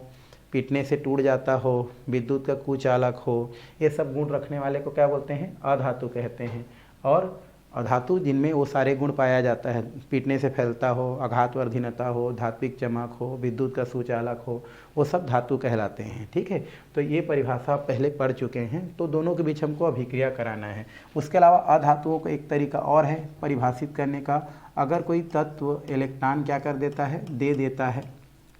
पीटने से टूट जाता हो, विद्युत का कुचालक हो, ये सब गुण रखने वाले को क्या बोलते हैं, अधातु कहते हैं। और और धातु जिनमें वो सारे गुण पाया जाता है, पीटने से फैलता हो, आघातवर्धीनता हो, धात्विक चमक हो, विद्युत का सुचालक हो, वो सब धातु कहलाते हैं। ठीक है, तो ये परिभाषा आप पहले पढ़ चुके हैं, तो दोनों के बीच हमको अभिक्रिया कराना है। उसके अलावा अधातुओं का एक तरीका और है परिभाषित करने का। अगर कोई तत्व इलेक्ट्रॉन क्या कर देता है, दे देता है,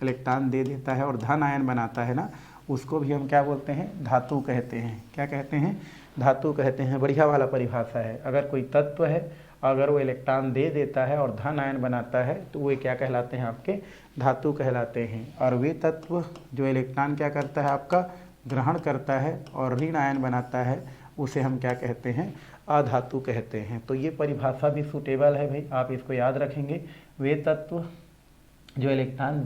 इलेक्ट्रॉन दे देता है और धन आयन बनाता है ना, उसको भी हम क्या बोलते हैं, धातु कहते हैं। क्या कहते हैं, धातु कहते हैं। बढ़िया वाला परिभाषा है। अगर कोई तत्व है, अगर वो इलेक्ट्रॉन दे देता है और धन आयन बनाता है तो वो क्या कहलाते हैं, आपके धातु कहलाते हैं। और वे तत्व जो इलेक्ट्रॉन क्या करता है, आपका ग्रहण करता है और ऋण आयन बनाता है, उसे हम क्या कहते हैं, अधातु कहते हैं। तो ये परिभाषा भी सूटेबल है भाई, आप इसको याद रखेंगे। वे तत्व जो इलेक्ट्रॉन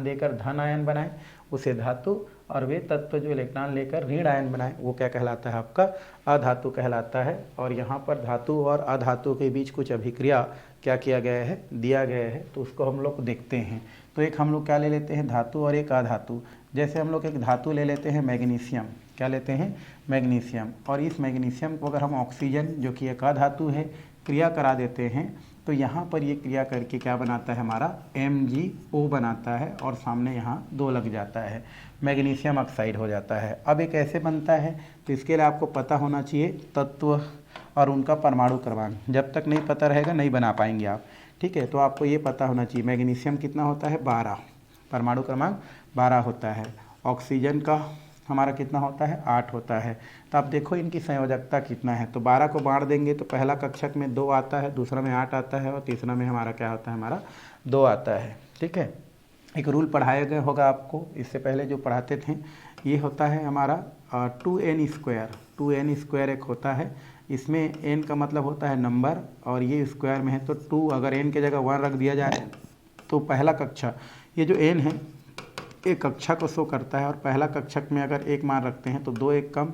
देकर धन आयन बनाए उसे धातु, और वे तत्व जो इलेक्ट्रॉन लेकर ऋण आयन बनाए वो क्या कहलाता है, आपका अधातु कहलाता है। और यहाँ पर धातु और अधातु के बीच कुछ अभिक्रिया क्या किया गया है, दिया गया है, तो उसको हम लोग देखते हैं। तो एक हम लोग क्या ले लेते हैं, धातु और एक अधातु। जैसे हम लोग एक धातु ले लेते हैं मैग्नीशियम, क्या लेते हैं, मैग्नीशियम, और इस मैग्नीशियम को अगर हम ऑक्सीजन जो कि एक अधातु है क्रिया करा देते हैं तो यहाँ पर ये क्रिया करके क्या बनाता है, हमारा MgO बनाता है और सामने यहाँ 2 लग जाता है, मैग्नीशियम ऑक्साइड हो जाता है। अब ये कैसे बनता है, तो इसके लिए आपको पता होना चाहिए तत्व और उनका परमाणु क्रमांक। जब तक नहीं पता रहेगा नहीं बना पाएंगे आप। ठीक है, तो आपको ये पता होना चाहिए मैग्नीशियम कितना होता है, 12, परमाणु क्रमांक 12 होता है। ऑक्सीजन का हमारा कितना होता है, 8 होता है। तो आप देखो इनकी संयोजकता कितना है, तो 12 को बांट देंगे तो पहला कक्षक में 2 आता है, दूसरा में 8 आता है और तीसरा में हमारा क्या होता है, हमारा 2 आता है। ठीक है, एक रूल पढ़ाया गया होगा आपको इससे पहले जो पढ़ाते थे, ये होता है हमारा 2n²। 2n² एक होता है, इसमें n का मतलब होता है नंबर और ये स्क्वायर में है तो 2, अगर n की जगह 1 रख दिया जाए तो पहला कक्षा, ये जो n है एक कक्षा को शो करता है, और पहला कक्षक में अगर 1 मान रखते हैं तो 2 1 कम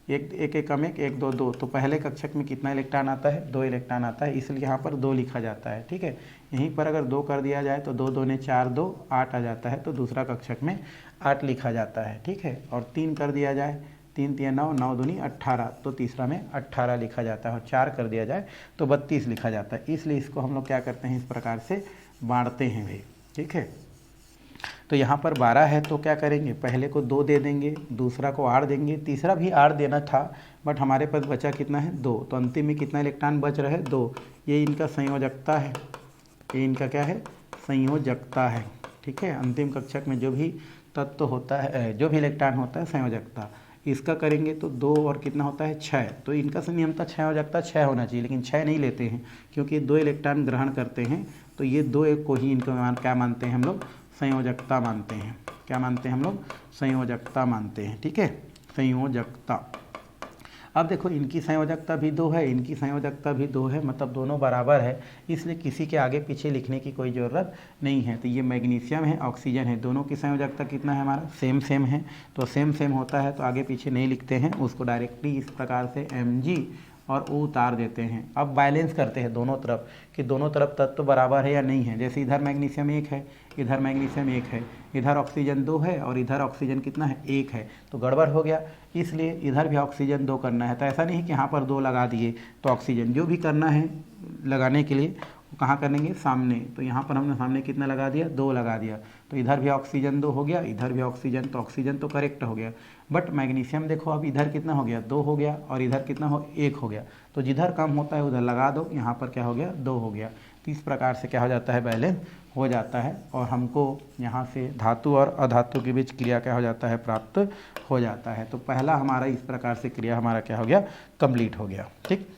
1 1 कम 1 1 2 2, तो पहले कक्षक में कितना इलेक्ट्रॉन आता है, 2 इलेक्ट्रॉन आता है, इसलिए यहाँ पर 2 लिखा जाता है। ठीक है, यहीं पर अगर 2 कर दिया जाए तो 2 2 ने 4 2 8 आ जाता है, तो दूसरा कक्षक में 8 लिखा जाता है। ठीक है, और 3 कर दिया जाए, 3 3 9 9 दूनी 18, तो तीसरा में 18 लिखा जाता है, और 4 कर दिया जाए तो 32 लिखा जाता है। इसलिए इसको हम लोग क्या करते हैं, इस प्रकार से बांटते हैं भाई। ठीक है, तो यहाँ पर 12 है तो क्या करेंगे, पहले को 2 दे देंगे, दूसरा को 8 देंगे, तीसरा भी 8 देना था बट हमारे पास बचा कितना है, 2, तो अंतिम में कितना इलेक्ट्रॉन बच रहे, 2। ये इनका संयोजकता है, ये इनका क्या है, संयोजकता है। ठीक है, अंतिम कक्षक में जो भी तत्व होता है, जो भी इलेक्ट्रॉन होता है, संयोजकता इसका करेंगे तो 2 और कितना होता है, 6। तो इनका नियमतः संयोजकता 6 होना चाहिए, लेकिन 6 नहीं लेते हैं क्योंकि 2 इलेक्ट्रॉन ग्रहण करते हैं, तो ये 2 एक को ही इनको क्या मानते हैं हम लोग, संयोजकता मानते हैं। क्या मानते हैं हम लोग, संयोजकता मानते हैं। ठीक है, संयोजकता। अब देखो इनकी संयोजकता भी 2 है, इनकी संयोजकता भी 2 है, मतलब दोनों बराबर है, इसलिए किसी के आगे पीछे लिखने की कोई ज़रूरत नहीं है। तो ये मैग्नीशियम है, ऑक्सीजन है, दोनों की संयोजकता कितना है, हमारा सेम है, तो सेम होता है तो आगे पीछे नहीं लिखते हैं, उसको डायरेक्टली इस प्रकार से Mg और O उतार देते हैं। अब बैलेंस करते हैं दोनों तरफ कि दोनों तरफ तत्व बराबर है या नहीं है। जैसे इधर मैग्नीशियम 1 है, इधर मैग्नीशियम 1 है, इधर ऑक्सीजन 2 है और इधर ऑक्सीजन कितना है, 1 है, तो गड़बड़ हो गया, इसलिए इधर भी ऑक्सीजन 2 करना है। तो ऐसा नहीं कि यहाँ पर 2 लगा दिए, तो ऑक्सीजन जो भी करना है लगाने के लिए कहाँ करेंगे, सामने। तो यहाँ पर हमने सामने कितना लगा दिया, 2 लगा दिया, तो इधर भी ऑक्सीजन 2 हो गया, इधर भी ऑक्सीजन, तो ऑक्सीजन तो करेक्ट हो गया। बट मैग्नीशियम देखो अब इधर कितना हो गया, 2 हो गया, और इधर कितना हो, 1 हो गया, तो जिधर कम होता है उधर लगा दो, यहाँ पर क्या हो गया, 2 हो गया। तो इस प्रकार से क्या हो जाता है, बैलेंस हो जाता है, और हमको यहाँ से धातु और अधातु के बीच क्रिया क्या हो जाता है, प्राप्त हो जाता है। तो पहला हमारा इस प्रकार से क्रिया हमारा क्या हो गया, कंप्लीट हो गया। ठीक,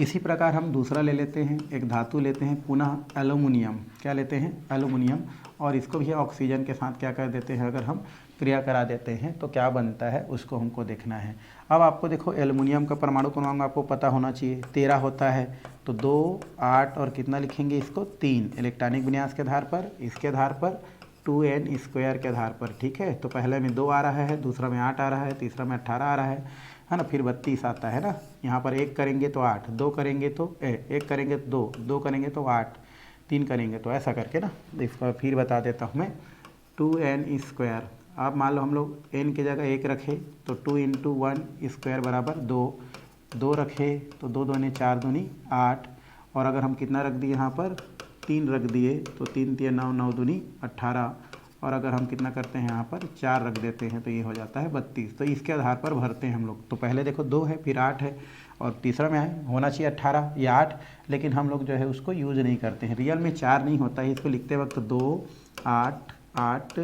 इसी प्रकार हम दूसरा ले लेते हैं, एक धातु लेते हैं पुनः एल्युमिनियम। क्या लेते हैं, एल्युमिनियम, और इसको भी ऑक्सीजन के साथ क्या कर देते हैं, अगर हम क्रिया करा देते हैं तो क्या बनता है उसको हमको देखना है। अब आपको देखो एल्युमिनियम का परमाणु क्रमांक आपको पता होना चाहिए, 13 होता है, तो 2 8 और कितना लिखेंगे इसको, 3 इलेक्ट्रॉनिक विन्यास के आधार पर, इसके आधार पर 2n² के आधार पर। ठीक है, तो पहले में 2 आ रहा है, दूसरा में 8 आ रहा है, तीसरा में 18 आ रहा है ना, फिर 32 आता है ना। यहाँ पर 1 करेंगे तो 8, 2 करेंगे तो 1 करेंगे तो 2, 2 करेंगे तो 8, 3 करेंगे तो ऐसा करके ना। इसको फिर बता देता हूँ मैं, 2n²। अब मान लो हम लोग n की जगह 1 रखें तो 2 × 1² बराबर 2, 2 रखे तो 2 दूनी 4 दूनी 8, और अगर हम कितना रख दिए यहाँ पर 3 रख दिए तो 3 3 9 9 दूनी 18, और अगर हम कितना करते हैं यहाँ पर 4 रख देते हैं तो ये हो जाता है 32। तो इसके आधार पर भरते हैं हम लोग। तो पहले देखो 2 है, फिर 8 है, और तीसरा में है होना चाहिए 18 या 8, लेकिन हम लोग जो है उसको यूज़ नहीं करते हैं। रियल में 4 नहीं होता है, इसको लिखते वक्त 2 8 8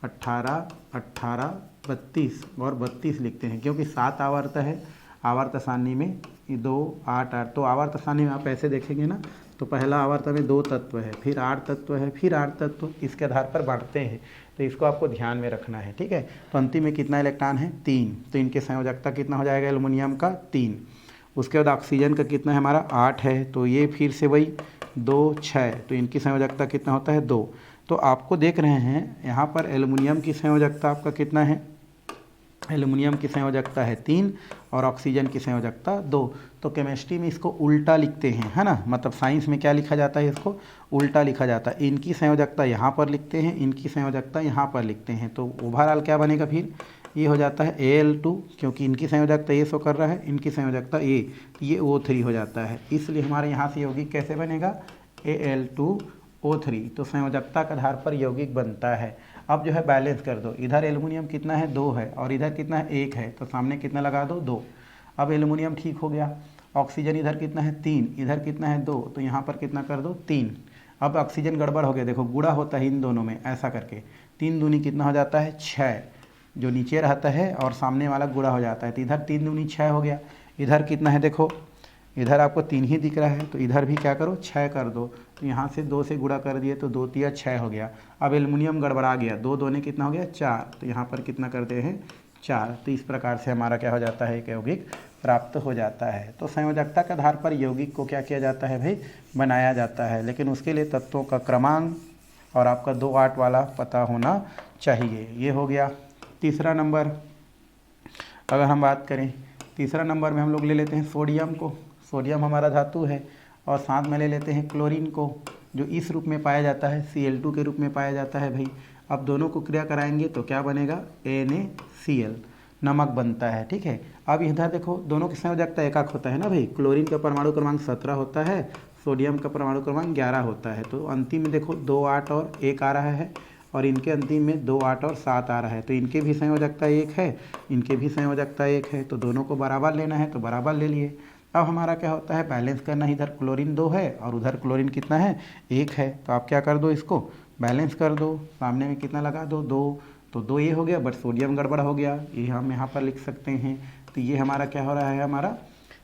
18 18 32 और 32 लिखते हैं, क्योंकि 7 आवर्त है। आवर्त सारणी में 2 8 8, तो आवर्त सारणी में आप ऐसे देखेंगे ना, तो पहला आवर्त में 2 तत्व है, फिर 8 तत्व है, फिर 8 तत्व, इसके आधार पर बांटते हैं। तो इसको आपको ध्यान में रखना है, ठीक है। तो अंतिम में कितना इलेक्ट्रॉन है 3, तो इनके संयोजकता कितना हो जाएगा एल्युमिनियम का 3। उसके बाद ऑक्सीजन का कितना है हमारा 8 है, तो ये फिर से वही 2 6, तो इनकी संयोजकता कितना होता है 2। तो आपको देख रहे हैं यहाँ पर एल्युमिनियम की संयोजकता आपका कितना है, एल्युमिनियम की संयोजकता है 3 और ऑक्सीजन की संयोजकता 2। तो केमिस्ट्री में इसको उल्टा लिखते हैं, है ना, मतलब साइंस में क्या लिखा जाता है, इसको उल्टा लिखा जाता है। इनकी संयोजकता यहाँ पर लिखते हैं, इनकी संयोजकता यहाँ पर लिखते हैं, तो ओवरऑल क्या बनेगा फिर ये हो जाता है Al2, क्योंकि इनकी संयोजकता ये शो कर रहा है, इनकी संयोजकता A, ये O3 हो जाता है। इसलिए हमारे यहाँ से यौगिक कैसे बनेगा Al2O3। तो संयोजकता के आधार पर यौगिक बनता है। अब जो है बैलेंस कर दो, इधर एल्युमिनियम कितना है 2 है और इधर कितना है 1 है, तो सामने कितना लगा दो 2। अब एल्युमिनियम ठीक हो गया। ऑक्सीजन इधर कितना है 3, इधर कितना है 2, तो यहाँ पर कितना कर दो 3। अब ऑक्सीजन गड़बड़ हो गया, देखो गुणा होता है इन दोनों में ऐसा करके, 3 दूनी कितना हो जाता है 6, जो नीचे रहता है और सामने वाला गुणा हो जाता है, तो इधर 3 दूनी 6 हो गया। इधर कितना है देखो, इधर आपको 3 ही दिख रहा है, तो इधर भी क्या करो 6 कर दो, तो यहाँ से 2 से गुणा कर दिए तो 2 तिया 6 हो गया। अब एल्युमिनियम गड़बड़ा गया, 2 दूनी कितना हो गया 4, तो यहाँ पर कितना करते हैं 4। तो इस प्रकार से हमारा क्या हो जाता है, एक यौगिक प्राप्त हो जाता है। तो संयोजकता के आधार पर यौगिक को क्या किया जाता है भाई, बनाया जाता है, लेकिन उसके लिए तत्वों का क्रमांक और आपका 2 8 वाला पता होना चाहिए। ये हो गया तीसरा नंबर। अगर हम बात करें तीसरा नंबर में हम लोग ले लेते हैं सोडियम को। सोडियम हमारा धातु है, और साथ में ले लेते हैं क्लोरीन को, जो इस रूप में पाया जाता है, Cl2 के रूप में पाया जाता है भाई। अब दोनों को क्रिया कराएंगे तो क्या बनेगा NaCl, नमक बनता है, ठीक है। अब इधर देखो दोनों की संयोजकता एकाक होता है ना भाई, क्लोरीन का परमाणु क्रमांक 17 होता है, सोडियम का परमाणु क्रमांक 11 होता है। तो अंतिम में देखो 2 8 और 1 आ रहा है, और इनके अंतिम में 2 8 और 7 आ रहा है, तो इनके भी संयोजकता 1 है, इनके भी संयोजकता 1 है, तो दोनों को बराबर लेना है तो बराबर ले लिए। अब हमारा क्या होता है बैलेंस करना, इधर क्लोरीन 2 है और उधर क्लोरीन कितना है 1 है, तो आप क्या कर दो इसको बैलेंस कर दो, सामने में कितना लगा दो 2, तो 2 ये हो गया, बट सोडियम गड़बड़ हो गया, ये हम यहाँ पर लिख सकते हैं। तो ये हमारा क्या हो रहा है, हमारा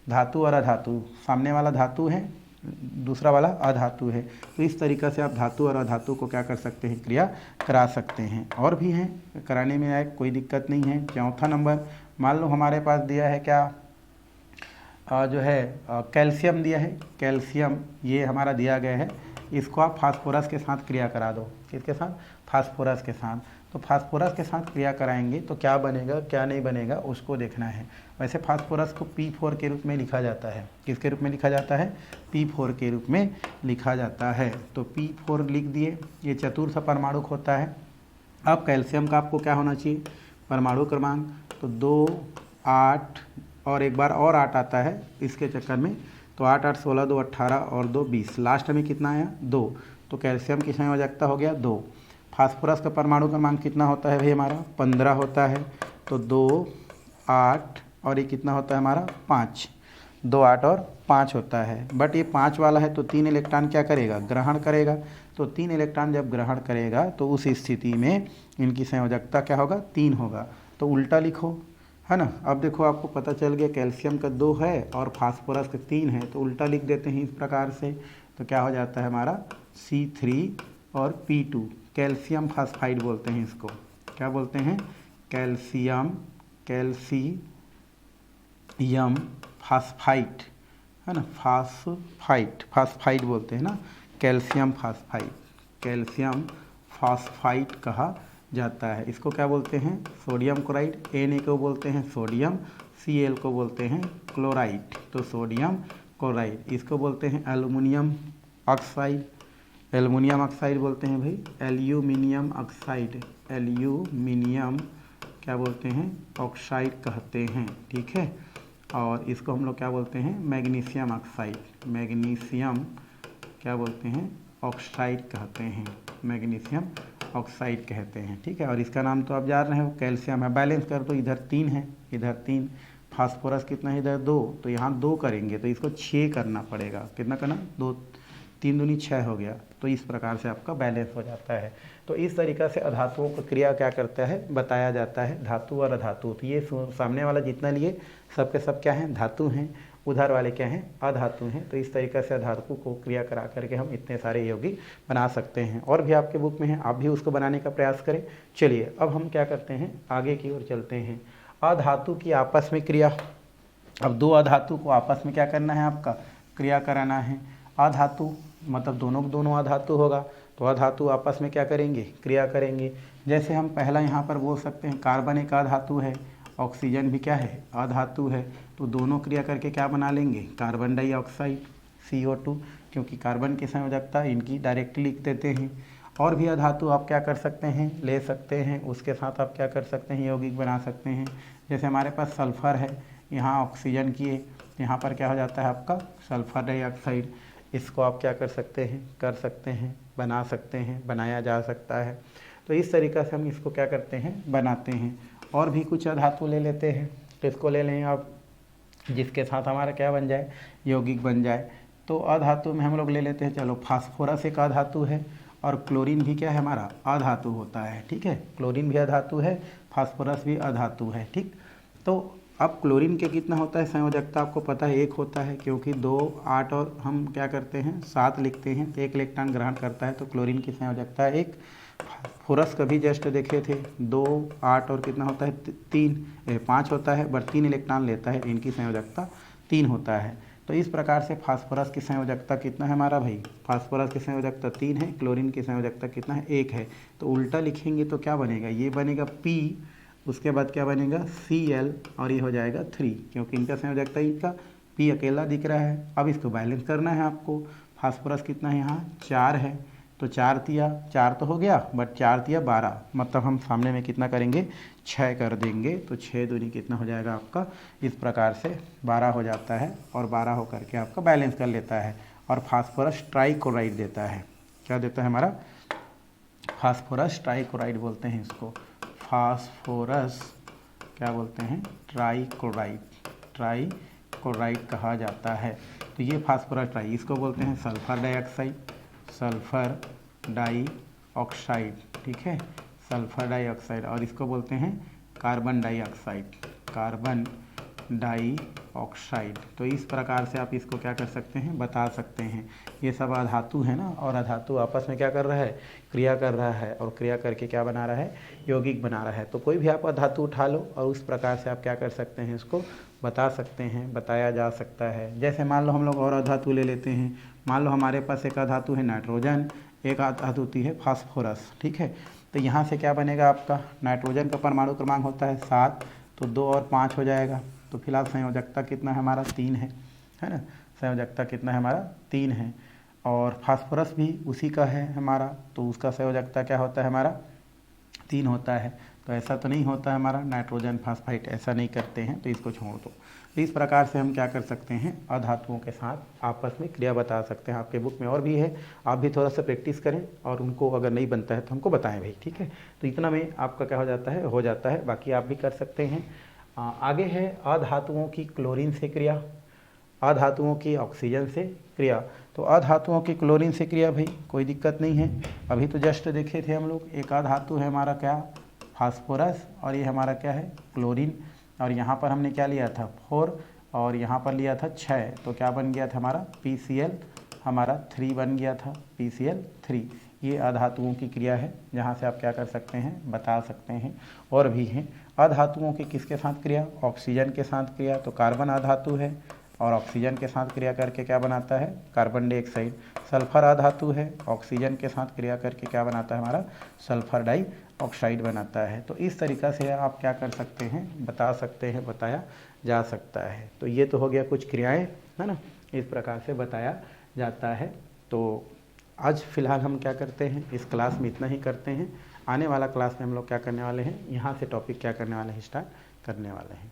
धातु और अधातु, सामने वाला धातु है, दूसरा वाला अधातु है। तो इस तरीक़ा से आप धातु और अधातु को क्या कर सकते हैं, क्रिया करा सकते हैं। और भी हैं कराने में आए, कोई दिक्कत नहीं है। चौथा नंबर मान लो हमारे पास दिया है क्या, जो है कैल्शियम दिया है, कैल्शियम ये हमारा दिया गया है, इसको आप फास्फोरस के साथ क्रिया करा दो। किसके साथ, फास्फोरस के साथ। तो फास्फोरस के साथ क्रिया कराएंगे तो क्या बनेगा क्या नहीं बनेगा उसको देखना है। वैसे फास्फोरस को P4 के रूप में लिखा जाता है, किसके रूप में लिखा जाता है, P4 के रूप में लिखा जाता है। तो P4 लिख दिए, ये चतुर्थ परमाणुक होता है। अब कैल्शियम का आपको क्या होना चाहिए, परमाणु क्रमांक, तो 2 8 और एक बार और 8 आता है इसके चक्कर में, तो 8 8 16 2 18 और 2 20, लास्ट में कितना आया 2, तो कैल्शियम की संयोजकता हो गया 2। फास्फोरस का परमाणु क्रमांक कितना होता है भाई हमारा 15 होता है, तो 2 8 और ये कितना होता है हमारा 5, 2 8 और 5 होता है। बट ये 5 वाला है तो 3 इलेक्ट्रॉन क्या करेगा, ग्रहण करेगा। तो 3 इलेक्ट्रॉन जब ग्रहण करेगा तो उस स्थिति में इनकी संयोजकता क्या होगा 3 होगा, तो उल्टा लिखो, है ना। अब देखो आपको पता चल गया कैल्शियम का 2 है और फास्फोरस का 3 है, तो उल्टा लिख देते हैं इस प्रकार से, तो क्या हो जाता है हमारा C3 और P2, कैल्शियम फास्फाइड बोलते हैं इसको। क्या बोलते हैं, कैल्शियम फास्फाइड, है ना, फास्फाइड बोलते हैं ना, कैल्शियम फास्फाइड कहा जाता है। इसको क्या बोलते हैं, सोडियम क्लोराइड, Na को बोलते हैं सोडियम, Cl को बोलते हैं क्लोराइड, तो सोडियम क्लोराइड। इसको बोलते हैं एल्युमिनियम ऑक्साइड, एल्युमिनियम ऑक्साइड बोलते हैं भाई, एल्यूमिनियम ऑक्साइड, एल्यूमिनियम क्या बोलते हैं ऑक्साइड कहते हैं, ठीक है। और इसको हम लोग क्या बोलते हैं, मैग्नीशियम ऑक्साइड। मैग्नीशियम क्या बोलते हैं, ऑक्साइड कहते हैं, मैग्नीशियम ऑक्साइड कहते हैं। ठीक है, और इसका नाम तो आप जान रहे हो, कैल्शियम है। बैलेंस कर तो इधर 3 है, इधर 3, फास्फोरस कितना है इधर 2, तो यहाँ 2 करेंगे तो इसको 6 करना पड़ेगा। कितना करना, 2, 3 दूनी 6 हो गया। तो इस प्रकार से आपका बैलेंस हो जाता है। तो इस तरीक़ा से अधातुओं का क्रिया क्या करता है, बताया जाता है, धातु और अधातु। तो ये सामने वाला जितना लिए सब के सब क्या हैं, धातु हैं, उधर वाले क्या हैं, अधातु हैं। तो इस तरीक़े से अधातु को क्रिया करा करके हम इतने सारे यौगिक बना सकते हैं। और भी आपके बुक में है, आप भी उसको बनाने का प्रयास करें। चलिए अब हम क्या करते हैं, आगे की ओर चलते हैं। अधातु की आपस में क्रिया। अब 2 अधातु को आपस में क्या करना है, आपका क्रिया कराना है। अधातु मतलब दोनों अधातु होगा, तो अधातु आपस में क्या करेंगे, क्रिया करेंगे। जैसे हम पहला यहाँ पर बोल सकते हैं, कार्बन एक अधातु है, ऑक्सीजन भी क्या है, अधातु है। तो दोनों क्रिया करके क्या बना लेंगे, कार्बन डाइऑक्साइड CO2, क्योंकि कार्बन की संयोजकता इनकी डायरेक्टली लिख देते हैं। और भी अधातु आप क्या कर सकते हैं, ले सकते हैं, उसके साथ आप क्या कर सकते हैं, यौगिक बना सकते हैं। जैसे हमारे पास सल्फ़र है, यहाँ ऑक्सीजन की है, यहाँ पर क्या हो जाता है आपका सल्फ़र डाइऑक्साइड। इसको आप क्या कर सकते हैं, कर सकते हैं, बना सकते हैं, बनाया जा सकता है। तो इस तरीक़ा से हम इसको क्या करते हैं, बनाते हैं। और भी कुछ अधातु ले लेते हैं, तो इसको ले लें आप, जिसके साथ हमारा क्या बन जाए, यौगिक बन जाए। तो अधातु में हम लोग ले लेते हैं, चलो फास्फोरस एक अधातु है, और क्लोरीन भी क्या है हमारा, अधातु होता है। ठीक है, क्लोरीन भी अधातु है, फास्फोरस भी अधातु है। ठीक, तो अब क्लोरीन के कितना होता है संयोजकता, आपको पता है 1 होता है, क्योंकि 2, 8 और हम क्या करते हैं 7 लिखते हैं, तो 1 इलेक्ट्रॉन ग्रहण करता है। तो क्लोरीन की संयोजकता 1। फास्फोरस कभी जस्ट देखे थे 2, 8 और कितना होता है 5 होता है, बट 3 इलेक्ट्रॉन लेता है, इनकी संयोजकता 3 होता है। तो इस प्रकार से फास्फोरस की संयोजकता कितना है हमारा भाई, फास्फोरस की संयोजकता 3 है, क्लोरीन की संयोजकता कितना है 1 है। तो उल्टा लिखेंगे तो क्या बनेगा, ये बनेगा P, उसके बाद क्या बनेगा Cl, और ये हो जाएगा 3, क्योंकि इनका संयोजकता इनका P अकेला दिख रहा है। अब इसको बैलेंस करना है आपको। फास्फोरस कितना है यहाँ 4 है, तो 4 तिया 4 तो हो गया, बट 4 तिया 12, मतलब हम सामने में कितना करेंगे 6 कर देंगे। तो 6 दूनी कितना हो जाएगा आपका, इस प्रकार से 12 हो जाता है, और 12 होकर के आपका बैलेंस कर लेता है। और फास्फोरस ट्राइक्लोराइड देता है, क्या देता है हमारा, फास्फोरस ट्राइक्लोराइड बोलते हैं इसको, फास्फोरस क्या बोलते हैं, ट्राइक्लोराइड, ट्राइक्लोराइड कहा जाता है। तो ये फास्फोरस ट्राई, इसको बोलते हैं सल्फर डाइऑक्साइड, सल्फर डाइऑक्साइड। ठीक है, सल्फर डाइऑक्साइड, और इसको बोलते हैं कार्बन डाइऑक्साइड, कार्बन डाइऑक्साइड। तो इस प्रकार से आप इसको क्या कर सकते हैं, बता सकते हैं। ये सब अधातु है ना, और अधातु आपस में क्या कर रहा है, क्रिया कर रहा है, और क्रिया करके क्या बना रहा है, यौगिक बना रहा है। तो कोई भी आप अधातु उठा लो, और उस प्रकार से आप क्या कर सकते हैं, इसको बता सकते हैं, बताया जा सकता है। जैसे मान लो हम लोग और अधातु ले लेते हैं, मान लो हमारे पास एक अधातु है नाइट्रोजन, एक अधातु है फास्फोरस। ठीक है, तो यहाँ से क्या बनेगा आपका, नाइट्रोजन का परमाणु क्रमांक होता है 7, तो 2 और 5 हो जाएगा। तो फिलहाल संयोजकता कितना है हमारा 3 है ना, संयोजकता कितना है हमारा 3 है। और फास्फोरस भी उसी का है हमारा, तो उसका संयोजकता क्या होता है हमारा 3 होता है। तो ऐसा तो नहीं होता है हमारा नाइट्रोजन फास्फाइड, ऐसा नहीं करते हैं, तो इसको छोड़ दो। तो इस प्रकार से हम क्या कर सकते हैं, अधातुओं के साथ आपस में क्रिया बता सकते हैं। आपके बुक में और भी है, आप भी थोड़ा सा प्रैक्टिस करें, और उनको अगर नहीं बनता है तो हमको बताएं भाई। ठीक है, तो इतना में आपका क्या हो जाता है, बाकी आप भी कर सकते हैं। आगे है अधातुओं की क्लोरीन से क्रिया, अधातुओं की ऑक्सीजन से क्रिया। तो अधातुओं की क्लोरीन से क्रिया भाई कोई दिक्कत नहीं है, अभी तो जस्ट देखे थे हम लोग। एक अधातु है हमारा क्या, फास्फोरस, और ये हमारा क्या है क्लोरीन, और यहाँ पर हमने क्या लिया था 4, और यहाँ पर लिया था 6, तो क्या बन गया था हमारा PCl हमारा 3 बन गया था, PCl 3। ये अधातुओं की क्रिया है, जहाँ से आप क्या कर सकते हैं, बता सकते हैं। और भी हैं अधातुओं की किसके साथ क्रिया, ऑक्सीजन के साथ क्रिया। तो कार्बन अधातु है, और ऑक्सीजन के साथ क्रिया करके क्या बनाता है, कार्बन डाइऑक्साइड। सल्फर अधातु है, ऑक्सीजन के साथ क्रिया करके क्या बनाता है हमारा, सल्फर डाइऑक्साइड बनाता है। तो इस तरीक़ा से आप क्या कर सकते हैं, बता सकते हैं, बताया जा सकता है। तो ये तो हो गया कुछ क्रियाएं, है ना, इस प्रकार से बताया जाता है। तो आज फ़िलहाल हम क्या करते हैं, इस क्लास में इतना ही करते हैं। आने वाला क्लास में हम लोग क्या करने वाले हैं, यहाँ से टॉपिक क्या करने वाले हैं, स्टार्ट करने वाले हैं।